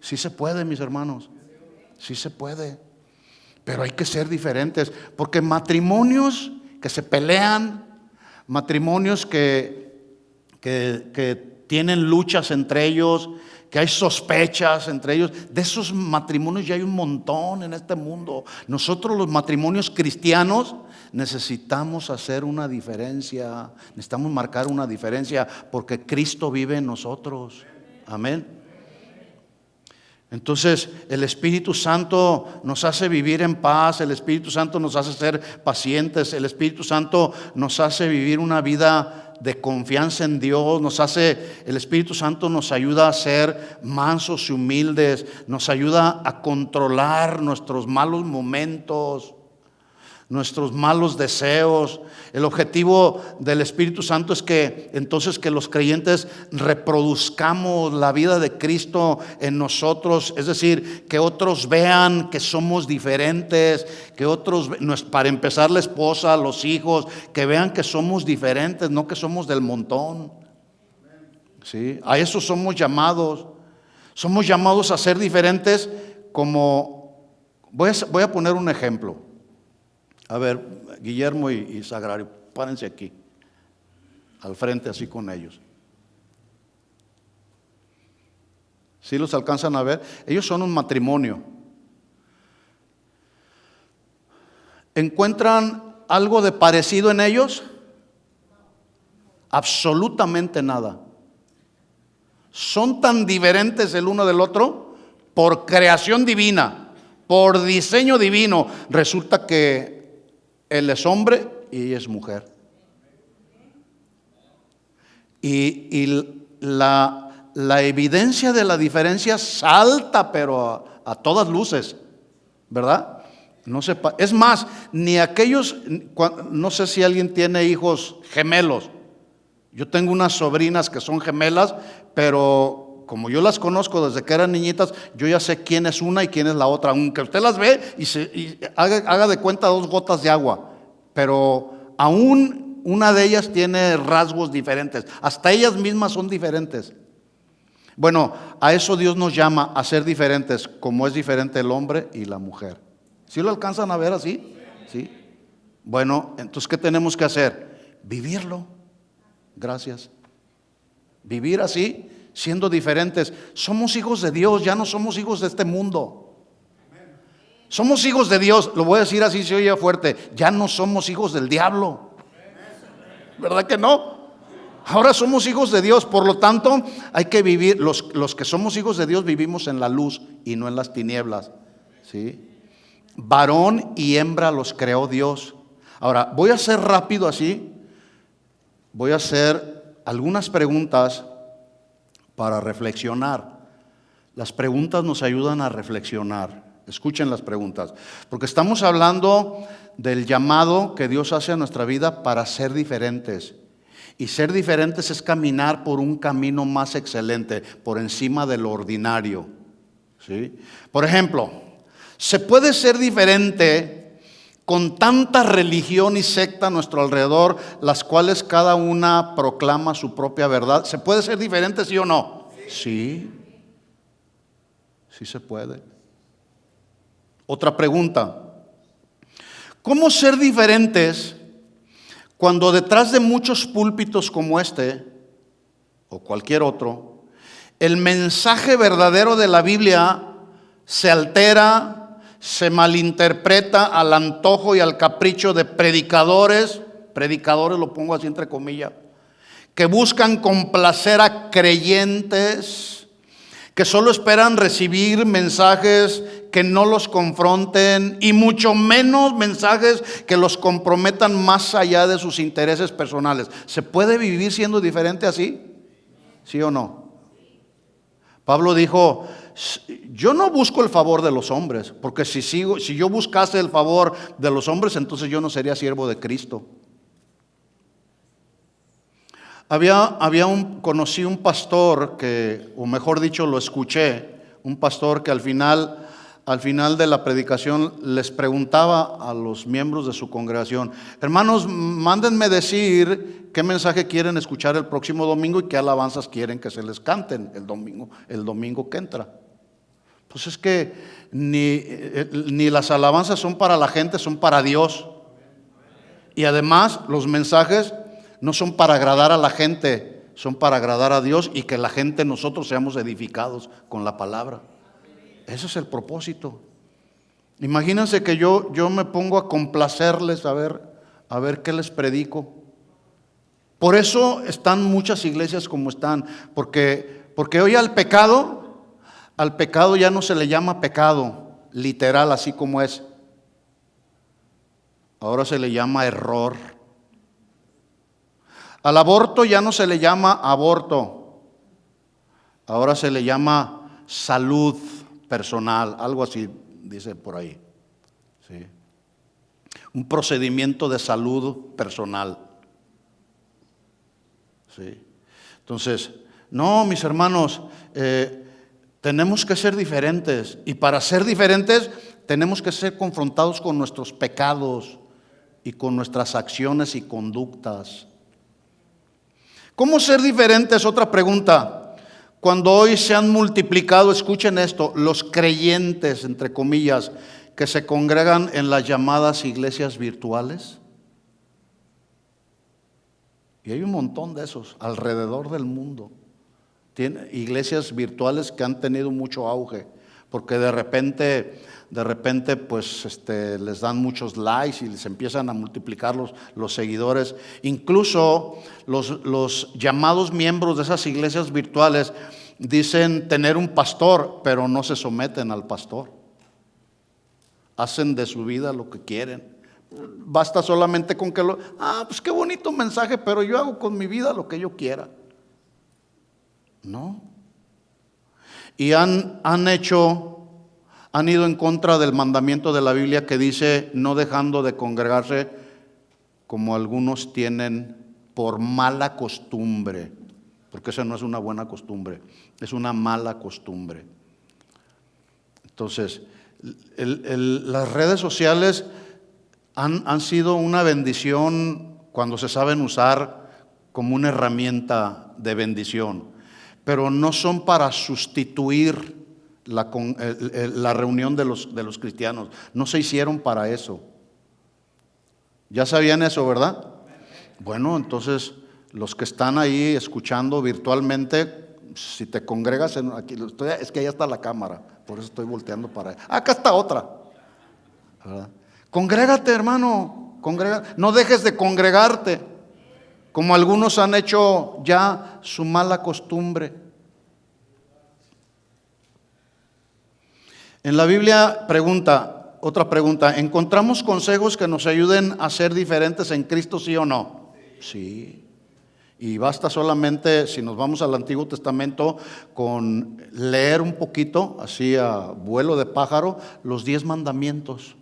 Sí se puede, mis hermanos. Sí se puede. Pero hay que ser diferentes, porque matrimonios que se pelean, matrimonios que tienen luchas entre ellos, que hay sospechas entre ellos, de esos matrimonios ya hay un montón en este mundo. Nosotros los matrimonios cristianos necesitamos hacer una diferencia, necesitamos marcar una diferencia, porque Cristo vive en nosotros. Amén. Entonces el Espíritu Santo nos hace vivir en paz, el Espíritu Santo nos hace ser pacientes, el Espíritu Santo nos hace vivir una vida de confianza en Dios, el Espíritu Santo nos ayuda a ser mansos y humildes, nos ayuda a controlar nuestros malos momentos, nuestros malos deseos. El objetivo del Espíritu Santo es que entonces que los creyentes reproduzcamos la vida de Cristo en nosotros, es decir, que otros vean que somos diferentes, que otros, para empezar la esposa, los hijos, que vean que somos diferentes, no que somos del montón. ¿Sí? A eso somos llamados. Somos llamados a ser diferentes como, voy a poner un ejemplo. A ver, Guillermo y Sagrario, párense aquí, al frente así con ellos. ¿Sí los alcanzan a ver? Ellos son un matrimonio. ¿Encuentran algo de parecido en ellos? Absolutamente nada. Son tan diferentes el uno del otro por creación divina, por diseño divino. Resulta que él es hombre y ella es mujer. Y la evidencia de la diferencia salta, pero a todas luces, ¿verdad? No sepa. Es más, ni aquellos, no sé si alguien tiene hijos gemelos. Yo tengo unas sobrinas que son gemelas, pero como yo las conozco desde que eran niñitas, yo ya sé quién es una y quién es la otra. Aunque usted las ve y haga de cuenta 2 gotas de agua, pero aún una de ellas tiene rasgos diferentes. Hasta ellas mismas son diferentes. Bueno, a eso Dios nos llama, a ser diferentes, como es diferente el hombre y la mujer. ¿Sí lo alcanzan a ver así? ¿Sí? Bueno, entonces ¿qué tenemos que hacer? Vivirlo. Gracias. Vivir así, siendo diferentes. Somos hijos de Dios, ya no somos hijos de este mundo. Somos hijos de Dios, lo voy a decir así, se oye fuerte. Ya no somos hijos del diablo. ¿Verdad que no? Ahora somos hijos de Dios, por lo tanto hay que vivir, los que somos hijos de Dios vivimos en la luz y no en las tinieblas. ¿Sí? Varón y hembra los creó Dios. Ahora, voy a ser rápido así. Voy a hacer algunas preguntas para reflexionar. Las preguntas nos ayudan a reflexionar. Escuchen las preguntas, porque estamos hablando del llamado que Dios hace a nuestra vida para ser diferentes. Y ser diferentes es caminar por un camino más excelente, por encima de lo ordinario. ¿Sí? Por ejemplo, se puede ser diferente con tanta religión y secta a nuestro alrededor, las cuales cada una proclama su propia verdad. ¿Se puede ser diferente, sí o no? Sí, sí se puede. Otra pregunta. ¿Cómo ser diferentes cuando detrás de muchos púlpitos como este o cualquier otro, el mensaje verdadero de la Biblia se altera, se malinterpreta al antojo y al capricho de predicadores lo pongo así entre comillas, que buscan complacer a creyentes, que solo esperan recibir mensajes que no los confronten y mucho menos mensajes que los comprometan más allá de sus intereses personales? ¿Se puede vivir siendo diferente así? ¿Sí o no? Pablo dijo: yo no busco el favor de los hombres, porque si yo buscase el favor de los hombres, entonces yo no sería siervo de Cristo. Conocí un pastor que, o mejor dicho, lo escuché, un pastor que al final de la predicación les preguntaba a los miembros de su congregación: hermanos, mándenme decir qué mensaje quieren escuchar el próximo domingo y qué alabanzas quieren que se les canten el domingo que entra. Pues es que ni las alabanzas son para la gente, son para Dios. Y además los mensajes no son para agradar a la gente, son para agradar a Dios y que la gente, nosotros seamos edificados con la palabra. Ese es el propósito. Imagínense que yo me pongo a complacerles a ver qué les predico. Por eso están muchas iglesias como están, porque hoy al pecado ya no se le llama pecado literal así como es. Ahora se le llama error. Al aborto ya no se le llama aborto, ahora se le llama salud personal, algo así dice por ahí. ¿Sí? Un procedimiento de salud personal. ¿Sí? Entonces, no, mis hermanos, tenemos que ser diferentes, y para ser diferentes tenemos que ser confrontados con nuestros pecados y con nuestras acciones y conductas. ¿Cómo ser diferentes? Otra pregunta. Cuando hoy se han multiplicado, escuchen esto, los creyentes, entre comillas, que se congregan en las llamadas iglesias virtuales. Y hay un montón de esos alrededor del mundo. Tiene iglesias virtuales que han tenido mucho auge, porque de repente pues les dan muchos likes y les empiezan a multiplicar los seguidores. Incluso los llamados miembros de esas iglesias virtuales dicen tener un pastor, pero no se someten al pastor. Hacen de su vida lo que quieren. Basta solamente con que pues qué bonito mensaje, pero yo hago con mi vida lo que yo quiera. No. Y han ido en contra del mandamiento de la Biblia que dice: no dejando de congregarse, como algunos tienen por mala costumbre, porque esa no es una buena costumbre, es una mala costumbre. Entonces, las redes sociales han sido una bendición cuando se saben usar como una herramienta de bendición, pero no son para sustituir la reunión de los cristianos. No se hicieron para eso. ¿Ya sabían eso, verdad? Bueno, entonces los que están ahí escuchando virtualmente, si te congregas aquí, es que allá está la cámara, por eso estoy volteando para allá. Acá está otra, ¿verdad? Congrégate, hermano, no dejes de congregarte, como algunos han hecho ya su mala costumbre. En la Biblia otra pregunta, ¿encontramos consejos que nos ayuden a ser diferentes en Cristo, sí o no? Sí. Y basta solamente, si nos vamos al Antiguo Testamento, con leer un poquito, así a vuelo de pájaro, los 10 mandamientos.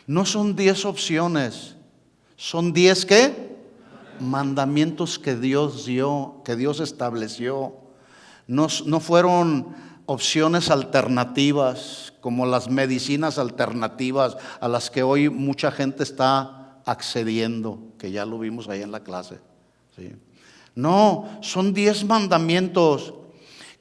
No son 10 opciones, son 10 ¿qué? mandamientos que Dios dio, que Dios estableció. No fueron opciones alternativas como las medicinas alternativas a las que hoy mucha gente está accediendo, que ya lo vimos ahí en la clase, ¿sí? No, son 10 mandamientos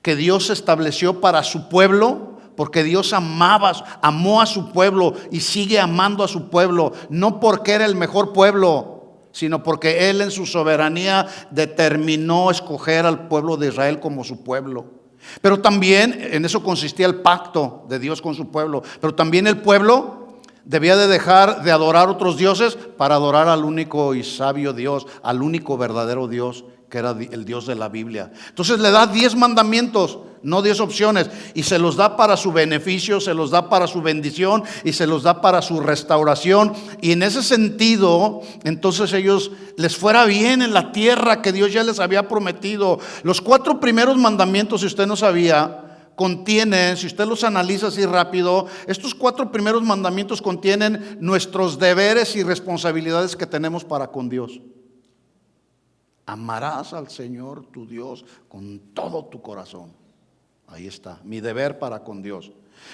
que Dios estableció para su pueblo, porque Dios amó a su pueblo y sigue amando a su pueblo, no porque era el mejor pueblo, sino porque Él en su soberanía determinó escoger al pueblo de Israel como su pueblo. Pero también en eso consistía el pacto de Dios con su pueblo. Pero también el pueblo debía de dejar de adorar otros dioses para adorar al único y sabio Dios, al único verdadero Dios, que era el Dios de la Biblia. Entonces le da 10 mandamientos, no 10 opciones, y se los da para su beneficio, se los da para su bendición y se los da para su restauración. Y en ese sentido, entonces ellos les fuera bien en la tierra que Dios ya les había prometido. Los 4 primeros mandamientos, si usted no sabía, contienen, si usted los analiza así rápido, estos 4 primeros mandamientos contienen nuestros deberes y responsabilidades que tenemos para con Dios. Amarás al Señor tu Dios con todo tu corazón. Ahí está, mi deber para con Dios.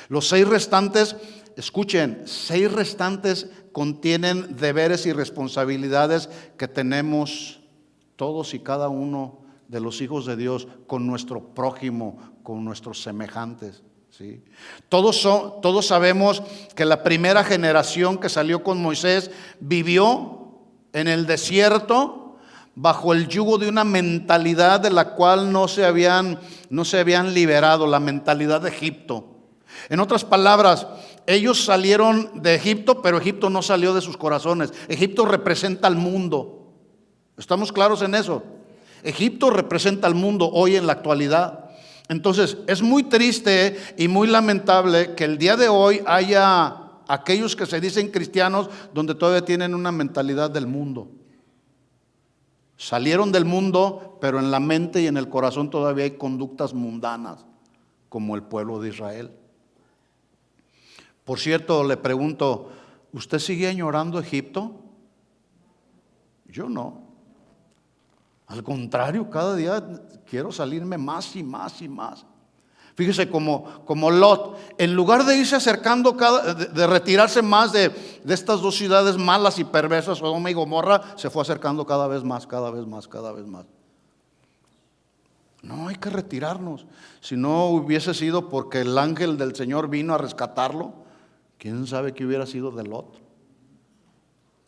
Los 6 restantes, escuchen, 6 restantes contienen deberes y responsabilidades que tenemos todos y cada uno de los hijos de Dios con nuestro prójimo, con nuestros semejantes, ¿sí? Todos sabemos que la primera generación que salió con Moisés vivió en el desierto bajo el yugo de una mentalidad de la cual no se habían liberado, la mentalidad de Egipto. En otras palabras, ellos salieron de Egipto, pero Egipto no salió de sus corazones. Egipto representa al mundo. ¿Estamos claros en eso? Egipto representa al mundo hoy en la actualidad. Entonces, es muy triste y muy lamentable que el día de hoy haya aquellos que se dicen cristianos donde todavía tienen una mentalidad del mundo. Salieron del mundo, pero en la mente y en el corazón todavía hay conductas mundanas, como el pueblo de Israel. Por cierto, le pregunto, ¿usted sigue añorando Egipto? Yo no. Al contrario, cada día quiero salirme más y más y más. Fíjese como Lot, en lugar de irse acercando, de retirarse más de estas 2 ciudades malas y perversas, Sodoma y Gomorra, se fue acercando cada vez más, cada vez más, cada vez más. No, hay que retirarnos. Si no hubiese sido porque el ángel del Señor vino a rescatarlo, quién sabe qué hubiera sido de Lot,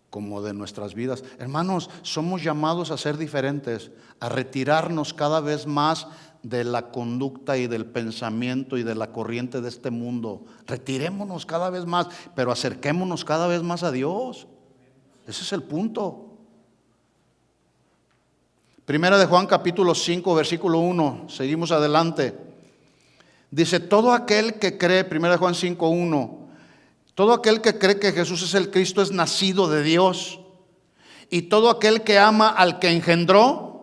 como de nuestras vidas. Hermanos, somos llamados a ser diferentes, a retirarnos cada vez más de la conducta y del pensamiento y de la corriente de este mundo. Retirémonos cada vez más, pero acerquémonos cada vez más a Dios. Ese es el punto. Primera de Juan capítulo 5 versículo 1, seguimos adelante. Dice, todo aquel que cree, Primera de Juan 5:1, todo aquel que cree que Jesús es el Cristo es nacido de Dios. Y todo aquel que ama al que engendró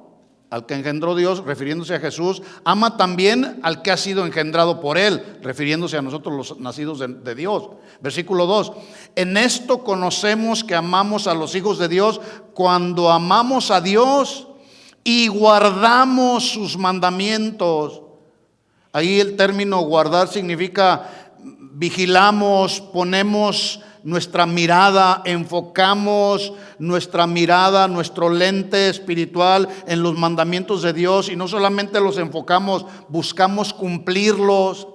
Dios, refiriéndose a Jesús, ama también al que ha sido engendrado por Él, refiriéndose a nosotros los nacidos de Dios. Versículo 2, en esto conocemos que amamos a los hijos de Dios cuando amamos a Dios y guardamos sus mandamientos. Ahí el término guardar significa vigilamos, ponemos nuestra mirada, enfocamos nuestra mirada, nuestro lente espiritual en los mandamientos de Dios, y no solamente los enfocamos, buscamos cumplirlos.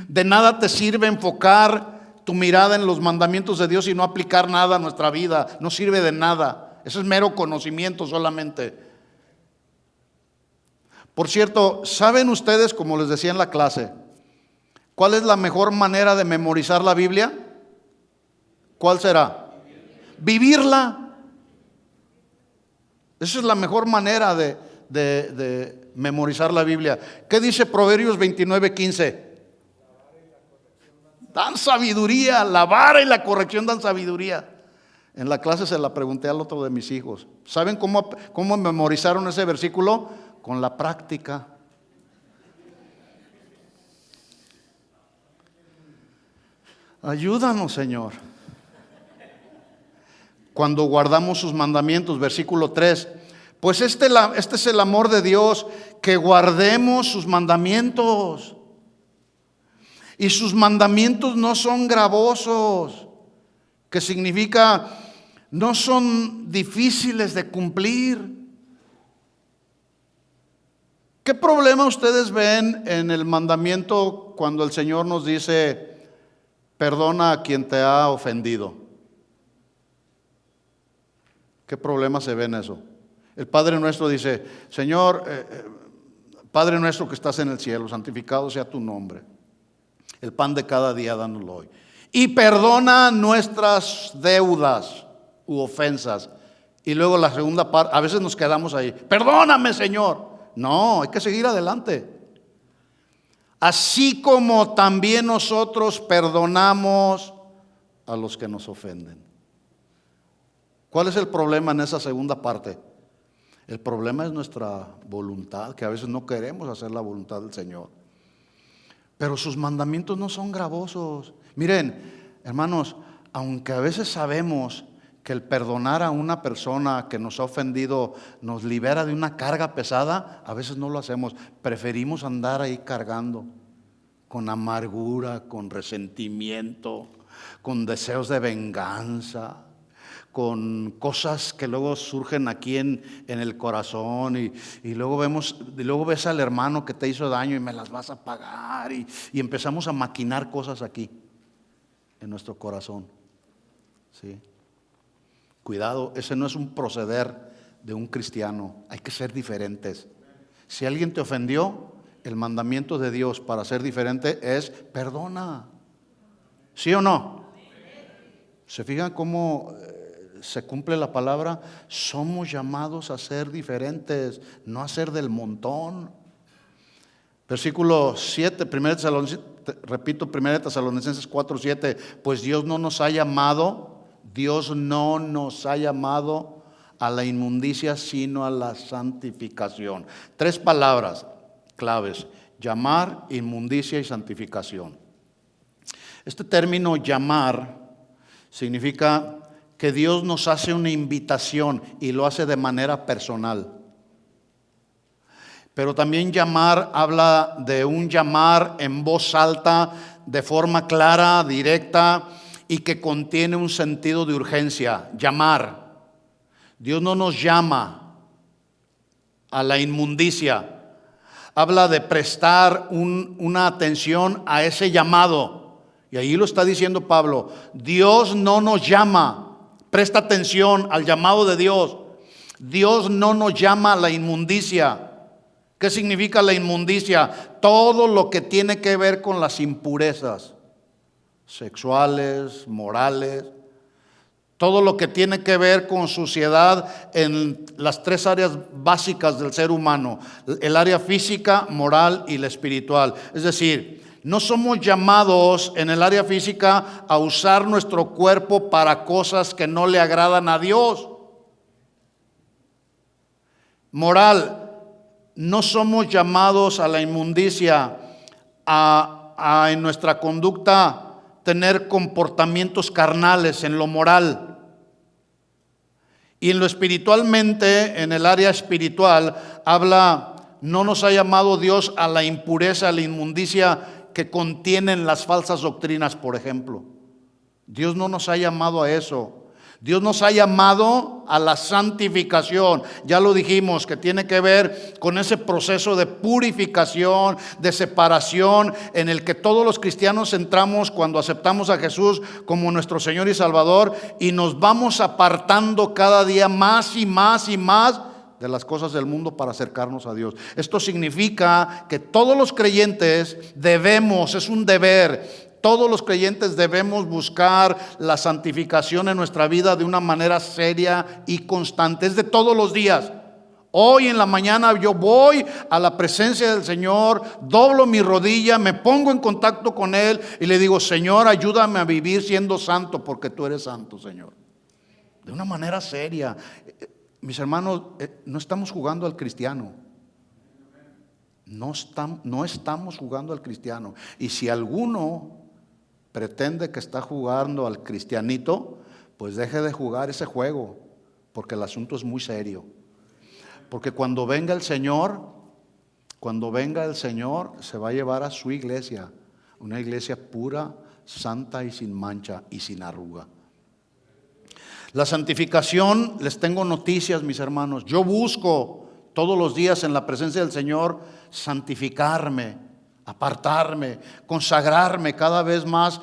De nada te sirve enfocar tu mirada en los mandamientos de Dios y no aplicar nada a nuestra vida. No sirve de nada. Eso es mero conocimiento solamente. Por cierto, ¿saben ustedes, como les decía en la clase, cuál es la mejor manera de memorizar la Biblia? ¿Cuál será? Vivirla. Esa es la mejor manera de memorizar la Biblia. ¿Qué dice Proverbios 29:15? Dan sabiduría, la vara y la corrección dan sabiduría. En la clase se la pregunté al otro de mis hijos. ¿Saben cómo memorizaron ese versículo? Con la práctica. Ayúdanos, Señor. Cuando guardamos sus mandamientos, versículo 3, Pues este es el amor de Dios, que guardemos sus mandamientos. Y sus mandamientos no son gravosos, que significa no son difíciles de cumplir. ¿Qué problema ustedes ven en el mandamiento cuando el Señor nos dice, perdona a quien te ha ofendido? ¿Qué problema se ve en eso? El Padre Nuestro dice, Señor, Padre nuestro que estás en el cielo, santificado sea tu nombre. El pan de cada día dánoslo hoy. Y perdona nuestras deudas u ofensas. Y luego la segunda parte, a veces nos quedamos ahí. Perdóname, Señor. No, hay que seguir adelante. Así como también nosotros perdonamos a los que nos ofenden. ¿Cuál es el problema en esa segunda parte? El problema es nuestra voluntad, que a veces no queremos hacer la voluntad del Señor. Pero sus mandamientos no son gravosos. Miren, hermanos, aunque a veces sabemos que el perdonar a una persona que nos ha ofendido nos libera de una carga pesada, a veces no lo hacemos. Preferimos andar ahí cargando con amargura, con resentimiento, con deseos de venganza, con cosas que luego surgen aquí en el corazón y luego ves al hermano que te hizo daño y me las vas a pagar y empezamos a maquinar cosas aquí en nuestro corazón. ¿Sí? Cuidado, ese no es un proceder de un cristiano. Hay que ser diferentes. Si alguien te ofendió, el mandamiento de Dios para ser diferente es perdona. ¿Sí o no? ¿Se fijan cómo se cumple la palabra? Somos llamados a ser diferentes, no a ser del montón. Versículo 7, 1 Tesalonicenses 4:7, pues Dios no nos ha llamado a la inmundicia, sino a la santificación. 3 palabras claves: llamar, inmundicia y santificación. Este término llamar significa que Dios nos hace una invitación y lo hace de manera personal. Pero también llamar habla de un llamar en voz alta, de forma clara, directa y que contiene un sentido de urgencia. Llamar. Dios no nos llama a la inmundicia. Habla de prestar una atención a ese llamado. Y ahí lo está diciendo Pablo. Dios no nos llama. Presta atención al llamado de Dios. Dios no nos llama a la inmundicia. ¿Qué significa la inmundicia? Todo lo que tiene que ver con las impurezas sexuales, morales, todo lo que tiene que ver con suciedad en las 3 áreas básicas del ser humano: el área física, moral y la espiritual. Es decir, no somos llamados en el área física a usar nuestro cuerpo para cosas que no le agradan a Dios. Moral, no somos llamados a la inmundicia, en nuestra conducta tener comportamientos carnales en lo moral. Y en lo espiritualmente, en el área espiritual, no nos ha llamado Dios a la impureza, a la inmundicia que contienen las falsas doctrinas, por ejemplo. Dios no nos ha llamado a eso. Dios nos ha llamado a la santificación. Ya lo dijimos, que tiene que ver con ese proceso de purificación, de separación, en el que todos los cristianos entramos cuando aceptamos a Jesús como nuestro Señor y Salvador, y nos vamos apartando cada día más y más y más de las cosas del mundo para acercarnos a Dios. Esto significa que todos los creyentes es un deber. Todos los creyentes debemos buscar la santificación en nuestra vida de una manera seria y constante. Es de todos los días. Hoy en la mañana yo voy a la presencia del Señor, doblo mi rodilla, me pongo en contacto con Él y le digo: Señor, ayúdame a vivir siendo santo, porque tú eres santo, Señor. De una manera seria. Mis hermanos, no estamos jugando al cristiano. No estamos jugando al cristiano. Y si alguno pretende que está jugando al cristianito, pues deje de jugar ese juego, porque el asunto es muy serio. Porque cuando venga el Señor, se va a llevar a su iglesia, una iglesia pura, santa y sin mancha y sin arruga. La santificación, les tengo noticias, mis hermanos. Yo busco todos los días en la presencia del Señor santificarme, apartarme, consagrarme cada vez más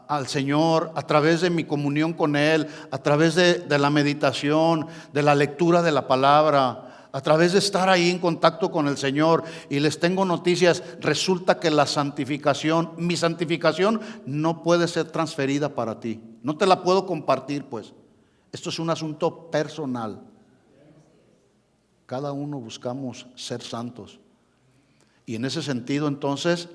al Señor a través de mi comunión con Él, a través de la meditación, de la lectura de la palabra, a través de estar ahí en contacto con el Señor. Y les tengo noticias. Resulta que la santificación, mi santificación no puede ser transferida para ti. No te la puedo compartir, pues. Esto es un asunto personal. Cada uno buscamos ser santos. Y en ese sentido, entonces,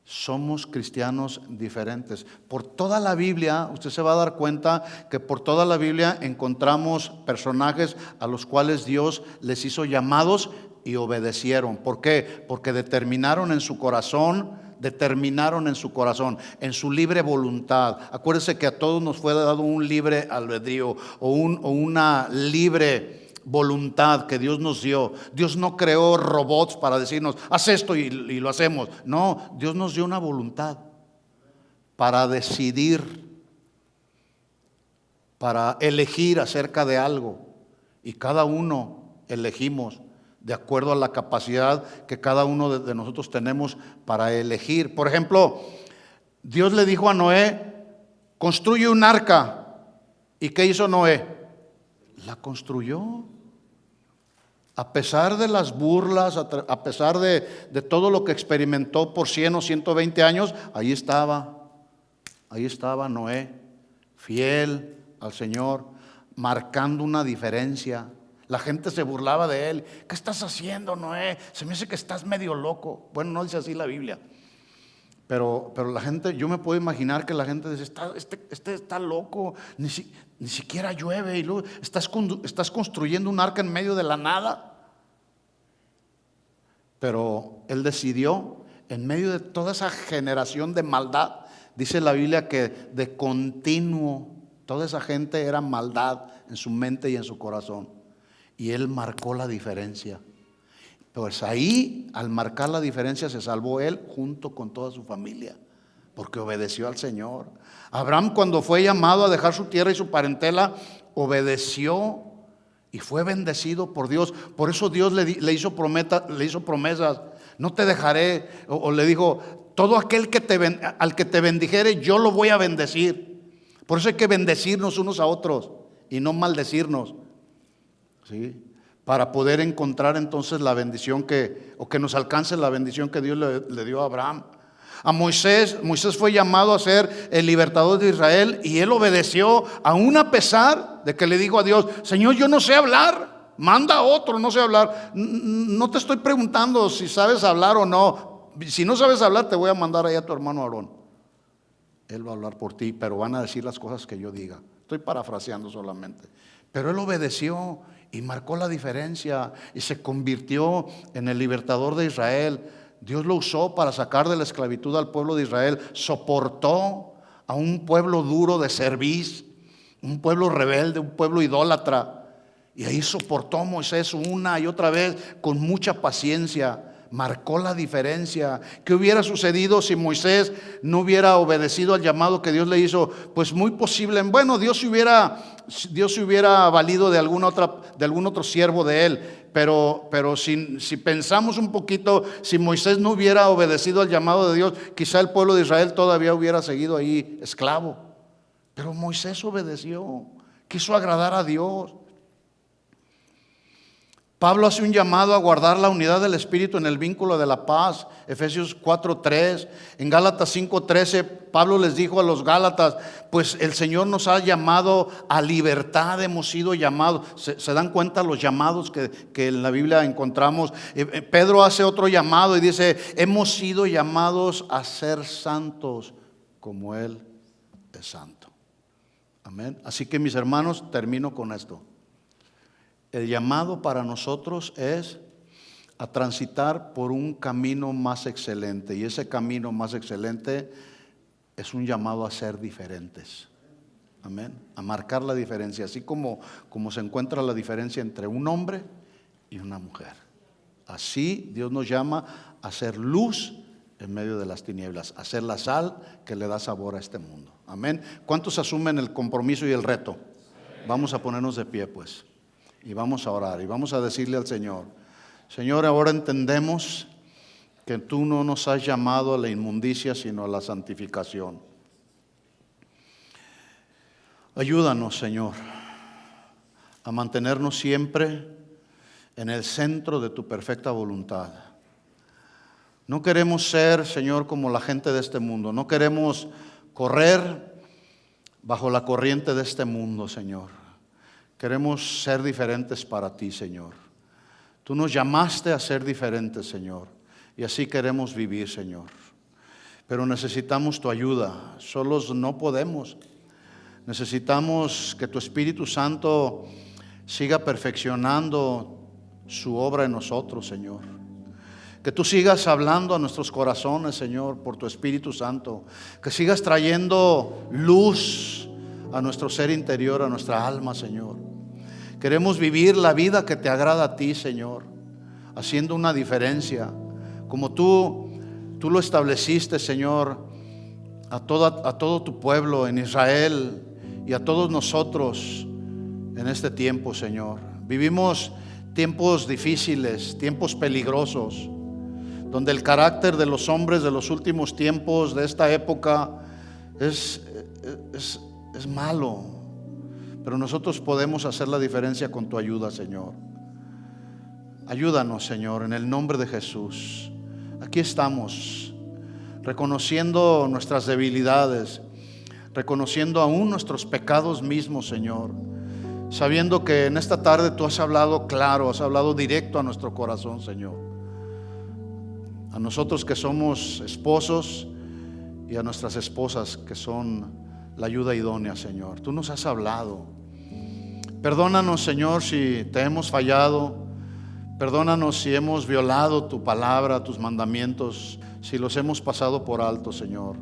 somos cristianos diferentes. Por toda la Biblia, usted se va a dar cuenta que por toda la Biblia encontramos personajes a los cuales Dios les hizo llamados y obedecieron. ¿Por qué? Porque determinaron en su corazón, en su libre voluntad. Acuérdense que a todos nos fue dado un libre albedrío o una libre voluntad que Dios nos dio. Dios no creó robots para decirnos, haz esto y lo hacemos. No, Dios nos dio una voluntad para decidir, para elegir acerca de algo. Y cada uno elegimos de acuerdo a la capacidad que cada uno de nosotros tenemos para elegir. Por ejemplo, Dios le dijo a Noé, construye un arca. ¿Y qué hizo Noé? La construyó. A pesar de las burlas, a pesar de todo lo que experimentó por 100 o 120 años, ahí estaba Noé, fiel al Señor, marcando una diferencia. La gente se burlaba de él. ¿Qué estás haciendo, Noé? Se me hace que estás medio loco. Bueno, no dice así la Biblia. Pero la gente, yo me puedo imaginar que la gente dice, este está loco, ni siquiera llueve y luego estás construyendo un arca en medio de la nada. Pero él decidió, en medio de toda esa generación de maldad, dice la Biblia que de continuo toda esa gente era maldad en su mente y en su corazón. Y él marcó la diferencia. Pues ahí, al marcar la diferencia, se salvó él junto con toda su familia, porque obedeció al Señor. Abraham, cuando fue llamado a dejar su tierra y su parentela, obedeció y fue bendecido por Dios. Por eso Dios le hizo promesas. No te dejaré, o le dijo, todo aquel al que te bendijere, yo lo voy a bendecir. Por eso hay que bendecirnos unos a otros y no maldecirnos, ¿sí? Para poder encontrar entonces la bendición que nos alcance la bendición que Dios le dio a Abraham. A Moisés fue llamado a ser el libertador de Israel y él obedeció, aún a pesar de que le dijo a Dios, Señor, yo no sé hablar, manda a otro, no sé hablar. No te estoy preguntando si sabes hablar o no. Si no sabes hablar, te voy a mandar ahí a tu hermano Aarón. Él va a hablar por ti, pero van a decir las cosas que yo diga. Estoy parafraseando solamente. Pero él obedeció y marcó la diferencia y se convirtió en el libertador de Israel. Dios lo usó para sacar de la esclavitud al pueblo de Israel. Soportó a un pueblo duro de cerviz, un pueblo rebelde, un pueblo idólatra. Y ahí soportó Moisés una y otra vez con mucha paciencia. Marcó la diferencia. ¿Qué hubiera sucedido si Moisés no hubiera obedecido al llamado que Dios le hizo? Pues muy posible, bueno, Dios se hubiera valido de algún otro siervo de él. Pero si pensamos un poquito, si Moisés no hubiera obedecido al llamado de Dios, quizá el pueblo de Israel todavía hubiera seguido ahí esclavo. Pero Moisés obedeció, quiso agradar a Dios. Pablo hace un llamado a guardar la unidad del Espíritu en el vínculo de la paz, Efesios 4:3. En Gálatas 5:13, Pablo les dijo a los Gálatas, pues el Señor nos ha llamado a libertad, hemos sido llamados. ¿Se dan cuenta los llamados que en la Biblia encontramos? Pedro hace otro llamado y dice, hemos sido llamados a ser santos como Él es santo. Amén. Así que mis hermanos, termino con esto. El llamado para nosotros es a transitar por un camino más excelente. Y ese camino más excelente es un llamado a ser diferentes. Amén. A marcar la diferencia. Así como se encuentra la diferencia entre un hombre y una mujer. Así Dios nos llama a ser luz en medio de las tinieblas, a ser la sal que le da sabor a este mundo. Amén. ¿Cuántos asumen el compromiso y el reto? Vamos a ponernos de pie pues, y vamos a orar, y vamos a decirle al Señor: Señor, ahora entendemos que tú no nos has llamado a la inmundicia, sino a la santificación. Ayúdanos, Señor, a mantenernos siempre en el centro de tu perfecta voluntad. No queremos ser, Señor, como la gente de este mundo. No queremos correr bajo la corriente de este mundo, Señor. Queremos ser diferentes para ti, Señor. Tú nos llamaste a ser diferentes, Señor, y así queremos vivir, Señor. Pero necesitamos tu ayuda. Solos no podemos. Necesitamos que tu Espíritu Santo siga perfeccionando su obra en nosotros, Señor. Que tú sigas hablando a nuestros corazones, Señor, por tu Espíritu Santo. Que sigas trayendo luz a nuestro ser interior, a nuestra alma, Señor. Queremos vivir la vida que te agrada a ti, Señor, haciendo una diferencia, como tú lo estableciste, Señor, a todo tu pueblo en Israel y a todos nosotros en este tiempo, Señor. Vivimos tiempos difíciles, tiempos peligrosos, donde el carácter de los hombres de los últimos tiempos, de esta época, es malo. Pero nosotros podemos hacer la diferencia con tu ayuda, Señor. Ayúdanos, Señor, en el nombre de Jesús. Aquí estamos, reconociendo nuestras debilidades, reconociendo aún nuestros pecados mismos, Señor, sabiendo que en esta tarde tú has hablado claro, has hablado directo a nuestro corazón, Señor. A nosotros que somos esposos y a nuestras esposas que son la ayuda idónea, Señor. Tú nos has hablado. Perdónanos, Señor, si te hemos fallado. Perdónanos si hemos violado tu palabra, tus mandamientos, si los hemos pasado por alto, Señor.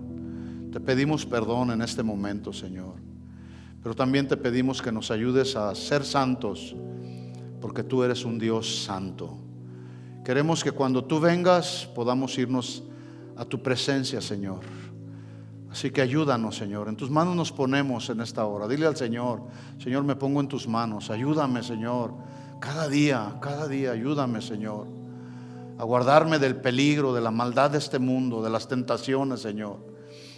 Te pedimos perdón en este momento, Señor. Pero también te pedimos que nos ayudes a ser santos, porque tú eres un Dios santo. Queremos que cuando tú vengas podamos irnos a tu presencia, Señor. Así que ayúdanos, Señor. En tus manos nos ponemos en esta hora. Dile al Señor: Señor, me pongo en tus manos. Ayúdame, Señor. Cada día, ayúdame, Señor, a guardarme del peligro, de la maldad de este mundo, de las tentaciones, Señor.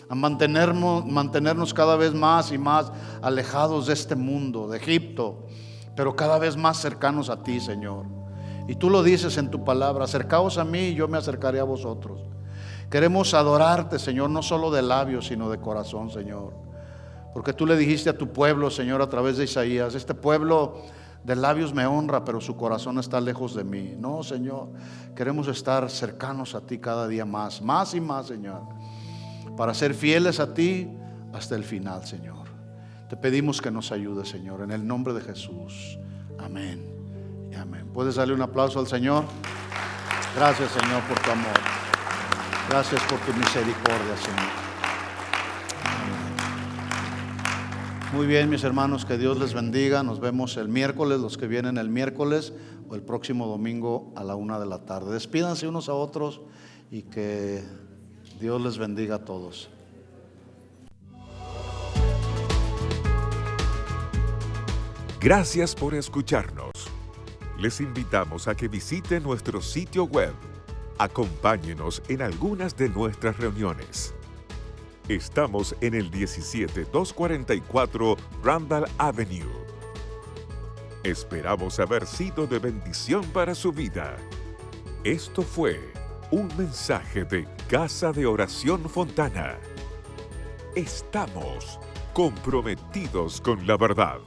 A mantenernos cada vez más y más alejados de este mundo, de Egipto, pero cada vez más cercanos a ti, Señor. Y tú lo dices en tu palabra: acercaos a mí y yo me acercaré a vosotros. Queremos adorarte, Señor, no solo de labios, sino de corazón, Señor. Porque tú le dijiste a tu pueblo, Señor, a través de Isaías: este pueblo de labios me honra, pero su corazón está lejos de mí. No, Señor, queremos estar cercanos a ti cada día más y más, Señor, para ser fieles a ti hasta el final, Señor. Te pedimos que nos ayudes, Señor, en el nombre de Jesús. Amén y amén. ¿Puedes darle un aplauso al Señor? Gracias, Señor, por tu amor. Gracias por tu misericordia, Señor. Muy bien, mis hermanos, que Dios les bendiga. Nos vemos el miércoles, los que vienen el miércoles, o el próximo domingo a la 1 de la tarde. Despídanse unos a otros y que Dios les bendiga a todos. Gracias por escucharnos. Les invitamos a que visiten nuestro sitio web. Acompáñenos en algunas de nuestras reuniones. Estamos en el 17244 Randall Avenue. Esperamos haber sido de bendición para su vida. Esto fue un mensaje de Casa de Oración Fontana. Estamos comprometidos con la verdad.